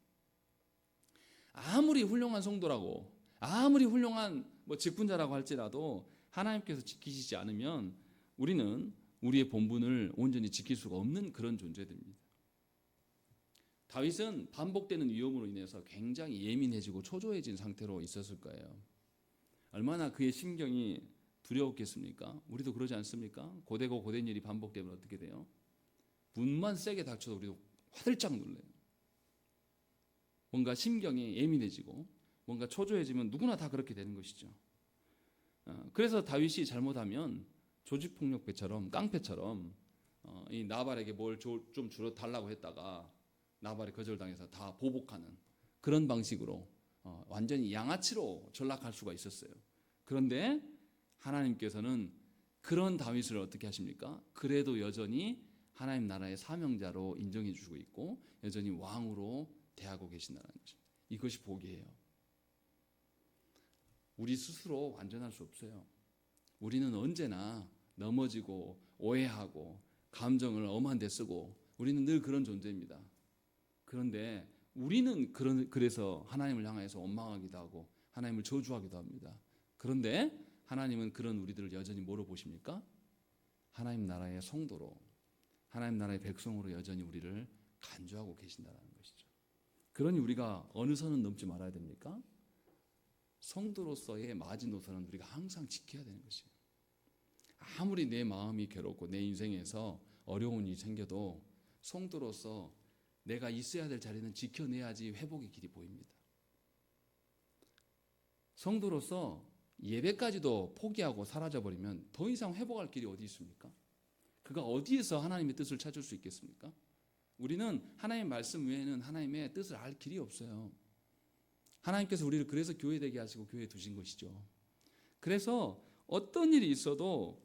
아무리 훌륭한 성도라고, 아무리 훌륭한 직분자라고 할지라도 하나님께서 지키시지 않으면 우리는 우리의 본분을 온전히 지킬 수가 없는 그런 존재들입니다. 다윗은 반복되는 위험으로 인해서 굉장히 예민해지고 초조해진 상태로 있었을 거예요. 얼마나 그의 심경이 두려웠겠습니까? 우리도 그러지 않습니까? 고되고 고된 일이 반복되면 어떻게 돼요? 문만 세게 닥쳐도 우리도 화들짝 놀래요. 뭔가 심경이 예민해지고 뭔가 초조해지면 누구나 다 그렇게 되는 것이죠. 그래서 다윗이 잘못하면 조직폭력배처럼 깡패처럼 이 나발에게 뭘 좀 주러 달라고 했다가 나발이 거절당해서 다 보복하는 그런 방식으로 완전히 양아치로 전락할 수가 있었어요. 그런데 하나님께서는 그런 다윗을 어떻게 하십니까? 그래도 여전히 하나님 나라의 사명자로 인정해 주고 있고 여전히 왕으로 대하고 계신다는 것입니다. 이것이 복이에요. 우리 스스로 완전할 수 없어요. 우리는 언제나 넘어지고 오해하고 감정을 엄한 데 쓰고 우리는 늘 그런 존재입니다. 그런데 우리는 그래서 하나님을 향해서 원망하기도 하고 하나님을 저주하기도 합니다. 그런데 하나님은 그런 우리들을 여전히 뭐로 보십니까? 하나님 나라의 성도로, 하나님 나라의 백성으로 여전히 우리를 간주하고 계신다는 것이죠. 그러니 우리가 어느 선은 넘지 말아야 됩니까? 성도로서의 마지노선은 우리가 항상 지켜야 되는 것이에요. 아무리 내 마음이 괴롭고 내 인생에서 어려운 일이 생겨도 성도로서 내가 있어야 될 자리는 지켜내야지 회복의 길이 보입니다. 성도로서 예배까지도 포기하고 사라져버리면 더 이상 회복할 길이 어디 있습니까? 그가 어디에서 하나님의 뜻을 찾을 수 있겠습니까? 우리는 하나님의 말씀 외에는 하나님의 뜻을 알 길이 없어요. 하나님께서 우리를 그래서 교회 되게 하시고 교회에 두신 것이죠. 그래서 어떤 일이 있어도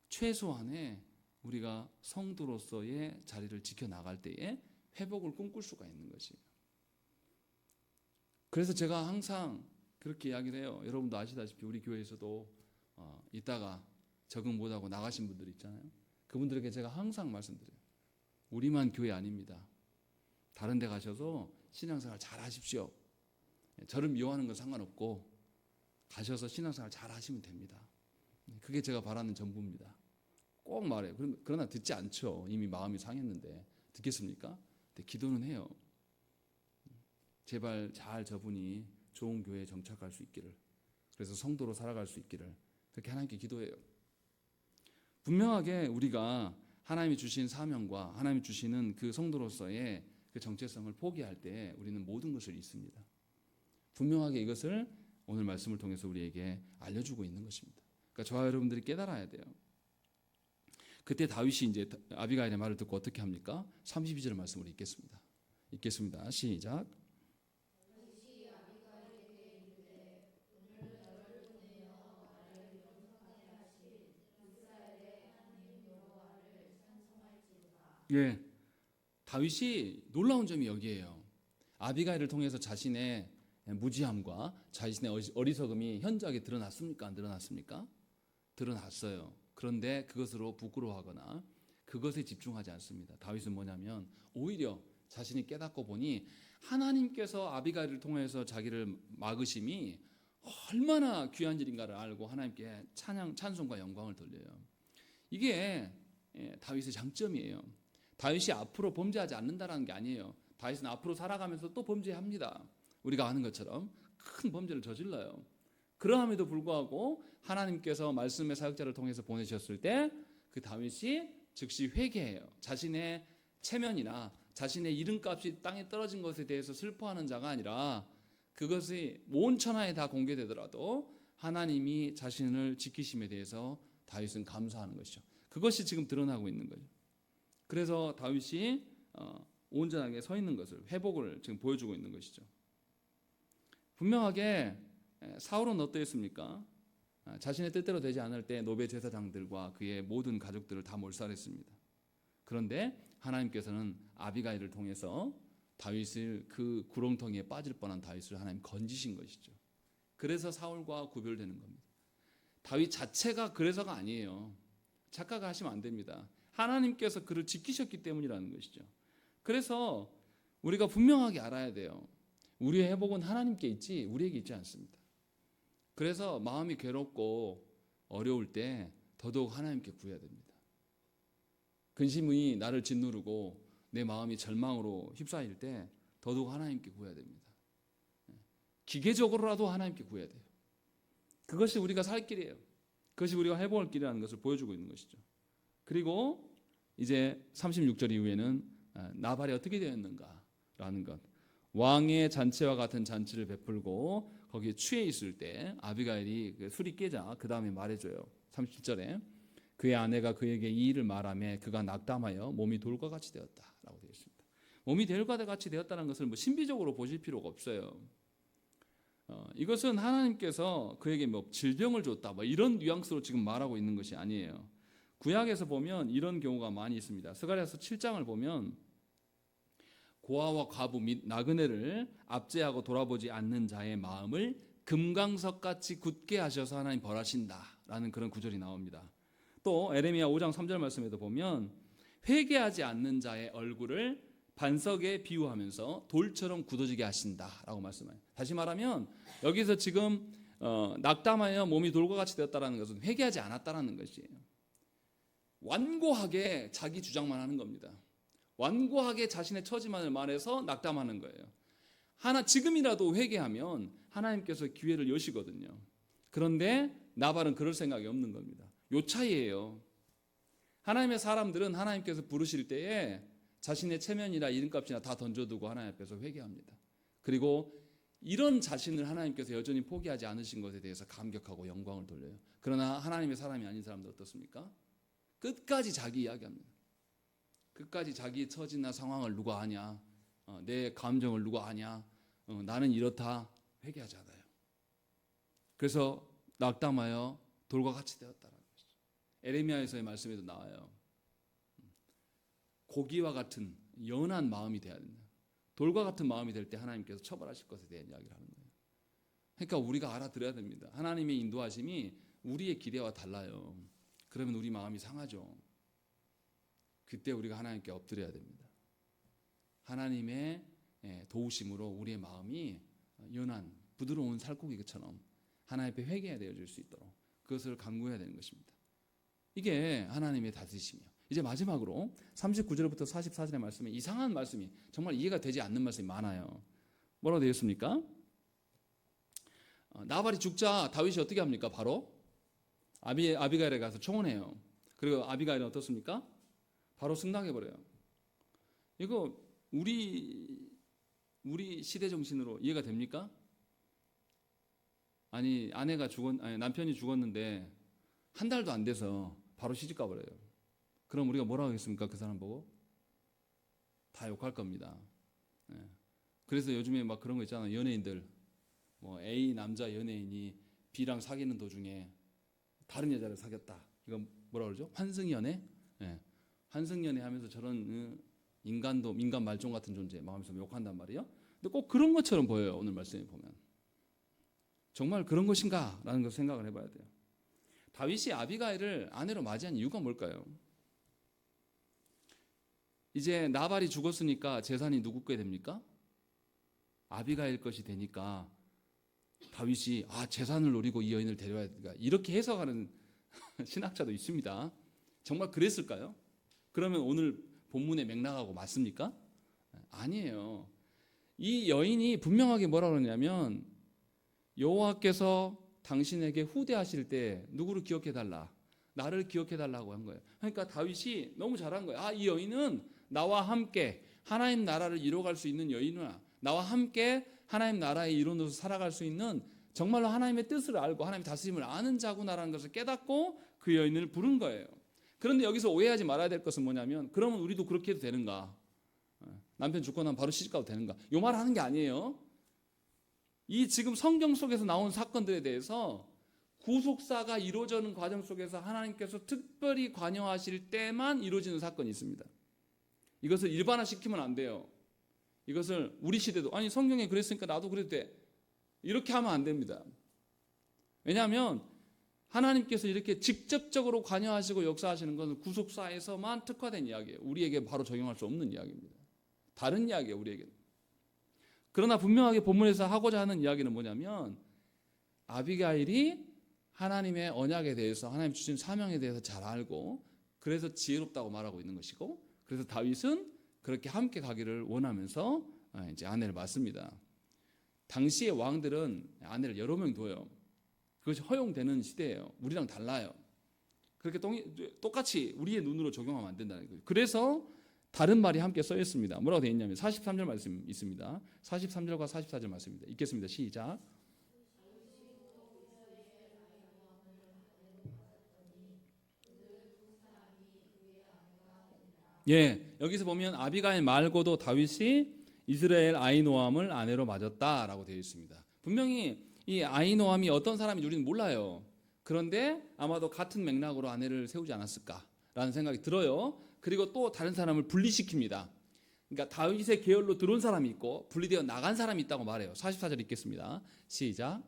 최소한의 우리가 성도로서의 자리를 지켜나갈 때에 회복을 꿈꿀 수가 있는 것이에요. 그래서 제가 항상 그렇게 이야기를 해요. 여러분도 아시다시피 우리 교회에서도 있다가 적응 못하고 나가신 분들 있잖아요. 그분들에게 제가 항상 말씀드려요. 우리만 교회 아닙니다. 다른 데 가셔서 신앙생활 잘 하십시오. 저를 미워하는 건 상관없고 가셔서 신앙생활 잘 하시면 됩니다. 그게 제가 바라는 전부입니다. 꼭 말해요. 그러나 듣지 않죠. 이미 마음이 상했는데 듣겠습니까? 근데 기도는 해요. 제발 잘 저분이 좋은 교회에 정착할 수 있기를, 그래서 성도로 살아갈 수 있기를 그렇게 하나님께 기도해요. 분명하게 우리가 하나님이 주신 사명과 하나님이 주시는 그 성도로서의 그 정체성을 포기할 때 우리는 모든 것을 잃습니다. 분명하게 이것을 오늘 말씀을 통해서 우리에게 알려주고 있는 것입니다. 그러니까 저와 여러분들이 깨달아야 돼요. 그때 다윗이 이제 아비가일의 말을 듣고 어떻게 합니까? 32절 말씀을 읽겠습니다. 읽겠습니다. 시작. 예, 다윗이 놀라운 점이 여기에요. 아비가일을 통해서 자신의 무지함과 자신의 어리석음이 현저하게 드러났습니까? 안 드러났습니까? 드러났어요. 그런데 그것으로 부끄러워하거나 그것에 집중하지 않습니다. 다윗은 뭐냐면 오히려 자신이 깨닫고 보니 하나님께서 아비가일을 통해서 자기를 막으심이 얼마나 귀한 일인가를 알고 하나님께 찬송과 영광을 돌려요. 이게 다윗의 장점이에요. 다윗이 앞으로 범죄하지 않는다는 게 아니에요. 다윗은 앞으로 살아가면서 또 범죄합니다. 우리가 아는 것처럼 큰 범죄를 저질러요. 그러함에도 불구하고 하나님께서 말씀의 사역자를 통해서 보내셨을 때 그 다윗이 즉시 회개해요. 자신의 체면이나 자신의 이름값이 땅에 떨어진 것에 대해서 슬퍼하는 자가 아니라 그것이 온 천하에 다 공개되더라도 하나님이 자신을 지키심에 대해서 다윗은 감사하는 것이죠. 그것이 지금 드러나고 있는 거죠. 그래서 다윗이 온전하게 서 있는 것을, 회복을 지금 보여주고 있는 것이죠. 분명하게 사울은 어떠했습니까? 자신의 뜻대로 되지 않을 때 노베 제사장들과 그의 모든 가족들을 다 몰살했습니다. 그런데 하나님께서는 아비가일을 통해서 다윗을 그 구렁텅이에 빠질 뻔한 다윗을 하나님 건지신 것이죠. 그래서 사울과 구별되는 겁니다. 다윗 자체가 그래서가 아니에요. 착각하시면 안 됩니다. 하나님께서 그를 지키셨기 때문이라는 것이죠. 그래서 우리가 분명하게 알아야 돼요. 우리의 회복은 하나님께 있지 우리에게 있지 않습니다. 그래서 마음이 괴롭고 어려울 때 더더욱 하나님께 구해야 됩니다. 근심이 나를 짓누르고 내 마음이 절망으로 휩싸일 때 더더욱 하나님께 구해야 됩니다. 기계적으로라도 하나님께 구해야 돼요. 그것이 우리가 살 길이에요. 그것이 우리가 회복할 길이라는 것을 보여주고 있는 것이죠. 그리고 이제 36절 이후에는 나발이 어떻게 되었는가라는 것. 왕의 잔치와 같은 잔치를 베풀고 거기에 취해 있을 때 아비가일이 술이 깨자 그 다음에 말해줘요. 37절에 그의 아내가 그에게 이 일을 말하며 그가 낙담하여 몸이 돌과 같이 되었다라고 되어 있습니다. 몸이 돌과 같이 되었다는 것을 신비적으로 보실 필요가 없어요. 이것은 하나님께서 그에게 질병을 줬다 이런 뉘앙스로 지금 말하고 있는 것이 아니에요. 구약에서 보면 이런 경우가 많이 있습니다. 스가랴서 7장을 보면 고아와 과부 및 나그네를 압제하고 돌아보지 않는 자의 마음을 금강석같이 굳게 하셔서 하나님 벌하신다라는 그런 구절이 나옵니다. 또 에레미야 5장 3절 말씀에도 보면 회개하지 않는 자의 얼굴을 반석에 비유하면서 돌처럼 굳어지게 하신다라고 말씀해요. 다시 말하면 여기서 지금 낙담하여 몸이 돌과 같이 되었다는 것은 회개하지 않았다는 것이에요. 완고하게 자기 주장만 하는 겁니다. 완고하게 자신의 처지만을 말해서 낙담하는 거예요. 지금이라도 회개하면 하나님께서 기회를 여시거든요. 그런데 나발은 그럴 생각이 없는 겁니다. 요 차이예요. 하나님의 사람들은 하나님께서 부르실 때에 자신의 체면이나 이름값이나 다 던져두고 하나님 앞에서 회개합니다. 그리고 이런 자신을 하나님께서 여전히 포기하지 않으신 것에 대해서 감격하고 영광을 돌려요. 그러나 하나님의 사람이 아닌 사람들 어떻습니까? 끝까지 자기 이야기합니다. 끝까지 자기 처지나 상황을 누가 아냐, 내 감정을 누가 아냐, 나는 이렇다, 회개하지 않아요. 그래서 낙담하여 돌과 같이 되었다라는 것이죠. 에레미야에서의 말씀에도 나와요. 고기와 같은 연한 마음이 되어야 된다. 돌과 같은 마음이 될 때 하나님께서 처벌하실 것에 대한 이야기를 하는 거예요. 그러니까 우리가 알아들어야 됩니다. 하나님의 인도하심이 우리의 기대와 달라요. 그러면 우리 마음이 상하죠. 그때 우리가 하나님께 엎드려야 됩니다. 하나님의 도우심으로 우리의 마음이 연한 부드러운 살코기처럼 하나님 앞에 회개해야 되어질 수 있도록 그것을 간구해야 되는 것입니다. 이게 하나님의 다스리심이에요. 이제 마지막으로 39절부터 44절의 말씀에 이상한 말씀이 정말 이해가 되지 않는 말씀이 많아요. 뭐라고 되어 있습니까? 나발이 죽자 다윗이 어떻게 합니까? 바로 아비가일에 가서 청혼해요. 그리고 아비가일은 어떻습니까? 바로 승낙해버려요. 이거 우리 시대 정신으로 이해가 됩니까? 아니 남편이 죽었는데 한 달도 안 돼서 바로 시집 가버려요. 그럼 우리가 뭐라고 하겠습니까? 그 사람 보고 다 욕할 겁니다. 그래서 요즘에 막 그런 거 있잖아요. 연예인들 A 남자 연예인이 B랑 사귀는 도중에 다른 여자를 사귀었다. 이건 뭐라 그러죠? 환승연애? 환승연애 하면서 저런 인간 말종 같은 존재 막 하면서 욕한단 말이에요. 근데 꼭 그런 것처럼 보여요. 오늘 말씀에 보면. 정말 그런 것인가? 라는 걸 생각을 해봐야 돼요. 다윗이 아비가일을 아내로 맞이한 이유가 뭘까요? 이제 나발이 죽었으니까 재산이 누구 게 됩니까? 아비가일 것이 되니까 다윗이 재산을 노리고 이 여인을 데려와야 된다. 이렇게 해석하는 신학자도 있습니다. 정말 그랬을까요? 그러면 오늘 본문의 맥락하고 맞습니까? 아니에요. 이 여인이 분명하게 뭐라 그러냐면 여호와께서 당신에게 후대하실 때 누구를 기억해달라. 나를 기억해달라고 한 거예요. 그러니까 다윗이 너무 잘한 거예요. 이 여인은 나와 함께 하나님 나라를 이뤄갈 수 있는 여인이구나. 나와 함께 하나님 나라의 이론으로 살아갈 수 있는 정말로 하나님의 뜻을 알고 하나님의 다스림을 아는 자구나라는 것을 깨닫고 그 여인을 부른 거예요. 그런데 여기서 오해하지 말아야 될 것은 뭐냐면 그러면 우리도 그렇게 해도 되는가? 남편 죽고 나면 바로 시집가도 되는가? 요 말 하는 게 아니에요. 이 지금 성경 속에서 나온 사건들에 대해서 구속사가 이루어지는 과정 속에서 하나님께서 특별히 관여하실 때만 이루어지는 사건이 있습니다. 이것을 일반화시키면 안 돼요. 이것을 우리 시대도 아니 성경에 그랬으니까 나도 그래도 돼. 이렇게 하면 안 됩니다. 왜냐하면 하나님께서 이렇게 직접적으로 관여하시고 역사하시는 것은 구속사에서만 특화된 이야기예요. 우리에게 바로 적용할 수 없는 이야기입니다. 다른 이야기예요, 우리에게는. 그러나 분명하게 본문에서 하고자 하는 이야기는 뭐냐면 아비가일이 하나님의 언약에 대해서 하나님 주신 사명에 대해서 잘 알고 그래서 지혜롭다고 말하고 있는 것이고 그래서 다윗은 그렇게 함께 가기를 원하면서 이제 아내를 맞습니다. 당시의 왕들은 아내를 여러 명 둬요. 그것이 허용되는 시대예요. 우리랑 달라요. 그렇게 똑같이 우리의 눈으로 적용하면 안 된다는 거예요. 그래서 다른 말이 함께 써 있습니다. 뭐라고 되어 있냐면 43절 말씀 있습니다. 43절과 44절 말씀입니다. 읽겠습니다. 시작. 예, 여기서 보면 아비가일 말고도 다윗이 이스라엘 아히노암을 아내로 맞았다라고 되어 있습니다. 분명히 이 아히노암이 어떤 사람인지 우리는 몰라요. 그런데 아마도 같은 맥락으로 아내를 세우지 않았을까라는 생각이 들어요. 그리고 또 다른 사람을 분리시킵니다. 그러니까 다윗의 계열로 들어온 사람이 있고 분리되어 나간 사람이 있다고 말해요. 44절 읽겠습니다. 시작.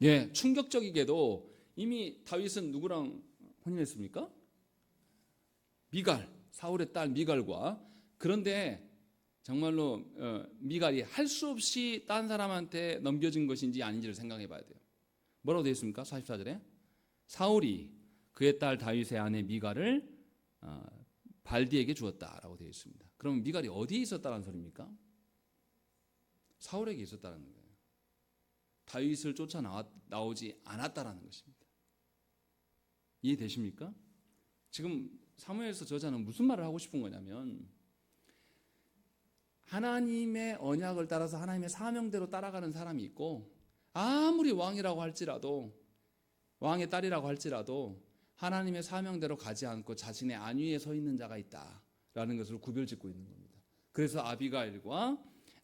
예, 충격적이게도 이미 다윗은 누구랑 혼인했습니까? 미갈, 사울의 딸 미갈과. 그런데 정말로 미갈이 할 수 없이 딴 사람한테 넘겨진 것인지 아닌지를 생각해 봐야 돼요. 뭐라고 되어 있습니까? 44절에 사울이 그의 딸 다윗의 아내 미갈을 발디에게 주었다라고 되어 있습니다. 그럼 미갈이 어디에 있었다는 소리입니까? 사울에게 있었다는 거예요. 다윗을 쫓아 나오지 않았다라는 것입니다. 이해되십니까? 지금 사무엘서 저자는 무슨 말을 하고 싶은 거냐면 하나님의 언약을 따라서 하나님의 사명대로 따라가는 사람이 있고 아무리 왕이라고 할지라도 왕의 딸이라고 할지라도 하나님의 사명대로 가지 않고 자신의 안위에 서 있는 자가 있다라는 것을 구별짓고 있는 겁니다. 그래서 아비가일과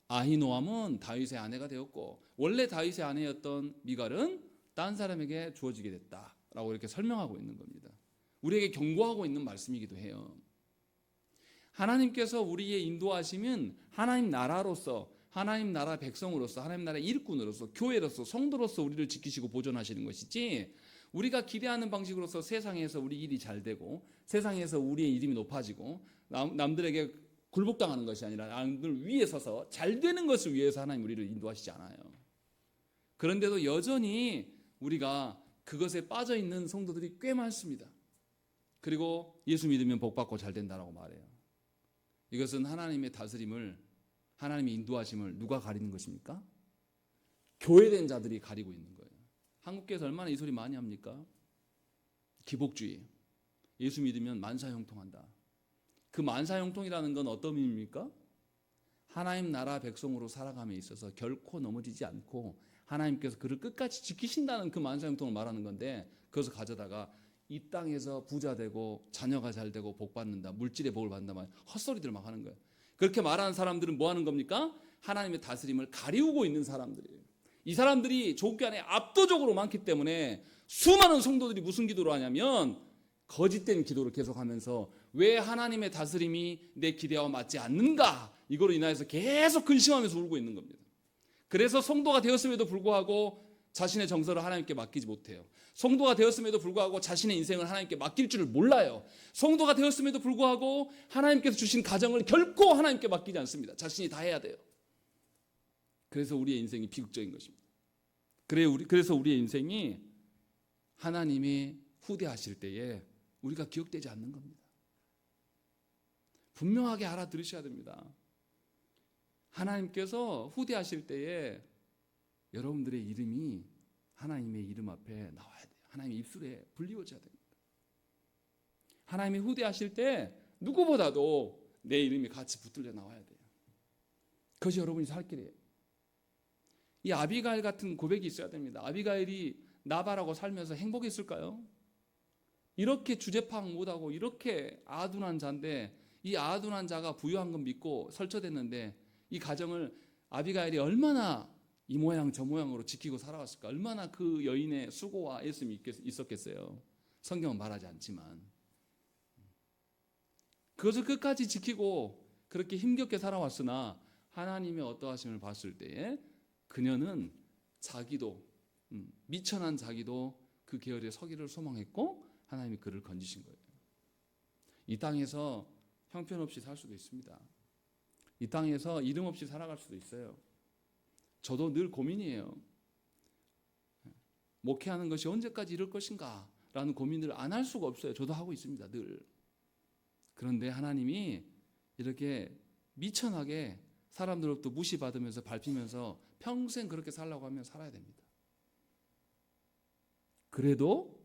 아히노암은 다윗의 아내가 되었고 원래 다윗의 아내였던 미갈은 딴 사람에게 주어지게 됐다라고 이렇게 설명하고 있는 겁니다. 우리에게 경고하고 있는 말씀이기도 해요. 하나님께서 우리의 인도하심은 하나님 나라로서 하나님 나라 백성으로서 하나님 나라 일꾼으로서 교회로서 성도로서 우리를 지키시고 보존하시는 것이지 우리가 기대하는 방식으로서 세상에서 우리 일이 잘 되고 세상에서 우리의 이름이 높아지고 남들에게 굴복당하는 것이 아니라 남들 위에 서서 잘 되는 것을 위해서 하나님 우리를 인도하시지 않아요. 그런데도 여전히 우리가 그것에 빠져 있는 성도들이 꽤 많습니다. 그리고 예수 믿으면 복받고 잘 된다라고 말해요. 이것은 하나님의 다스림을 하나님의 인도하심을 누가 가리는 것입니까? 교회된 자들이 가리고 있는 거예요. 한국교회에서 얼마나 이 소리 많이 합니까? 기복주의. 예수 믿으면 만사형통한다. 그 만사형통이라는 건 어떤 의미입니까? 하나님 나라 백성으로 살아감에 있어서 결코 넘어지지 않고 하나님께서 그를 끝까지 지키신다는 그 만사형통을 말하는 건데 그것을 가져다가 이 땅에서 부자 되고 자녀가 잘 되고 복 받는다, 물질의 복을 받는다 말 헛소리들 막 하는 거예요. 그렇게 말하는 사람들은 뭐 하는 겁니까? 하나님의 다스림을 가리우고 있는 사람들이에요. 이 사람들이 조교 안에 압도적으로 많기 때문에 수많은 성도들이 무슨 기도를 하냐면 거짓된 기도를 계속하면서 왜 하나님의 다스림이 내 기대와 맞지 않는가 이거로 인하여서 계속 근심하면서 울고 있는 겁니다. 그래서 성도가 되었음에도 불구하고 자신의 정서를 하나님께 맡기지 못해요. 성도가 되었음에도 불구하고 자신의 인생을 하나님께 맡길 줄을 몰라요. 성도가 되었음에도 불구하고 하나님께서 주신 가정을 결코 하나님께 맡기지 않습니다. 자신이 다 해야 돼요. 그래서 우리의 인생이 비극적인 것입니다. 그래서 우리의 인생이 하나님이 후대하실 때에 우리가 기억되지 않는 겁니다. 분명하게 알아들으셔야 됩니다. 하나님께서 후대하실 때에 여러분들의 이름이 하나님의 이름 앞에 나와야 돼요. 하나님의 입술에 불리워져야 됩니다. 하나님이 후대하실 때 누구보다도 내 이름이 같이 붙들려 나와야 돼요. 그것이 여러분이 살 길이에요. 이 아비가일 같은 고백이 있어야 됩니다. 아비가일이 나발하고 살면서 행복했을까요? 이렇게 주제 파악 못하고 이렇게 아둔한 자인데 이 아둔한 자가 부유한 건 믿고 설쳐댔는데 이 가정을 아비가일이 얼마나 이 모양 저 모양으로 지키고 살아왔을까? 얼마나 그 여인의 수고와 애씀이 있었겠어요. 성경은 말하지 않지만 그것을 끝까지 지키고 그렇게 힘겹게 살아왔으나 하나님의 어떠하심을 봤을 때에 그녀는 자기도 미천한 자기도 그 계열에 서기를 소망했고 하나님이 그를 건지신 거예요. 이 땅에서 형편없이 살 수도 있습니다. 이 땅에서 이름 없이 살아갈 수도 있어요. 저도 늘 고민이에요. 목회하는 것이 언제까지 이럴 것인가 라는 고민을 안 할 수가 없어요. 저도 하고 있습니다. 늘. 그런데 하나님이 이렇게 미천하게 사람들로부터 무시받으면서 밟히면서 평생 그렇게 살라고 하면 살아야 됩니다. 그래도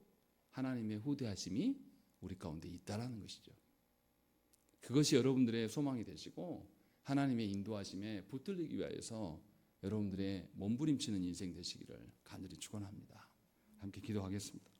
하나님의 후대하심이 우리 가운데 있다라는 것이죠. 그것이 여러분들의 소망이 되시고 하나님의 인도하심에 붙들리기 위하여서 여러분들의 몸부림치는 인생 되시기를 간절히 축원합니다. 함께 기도하겠습니다.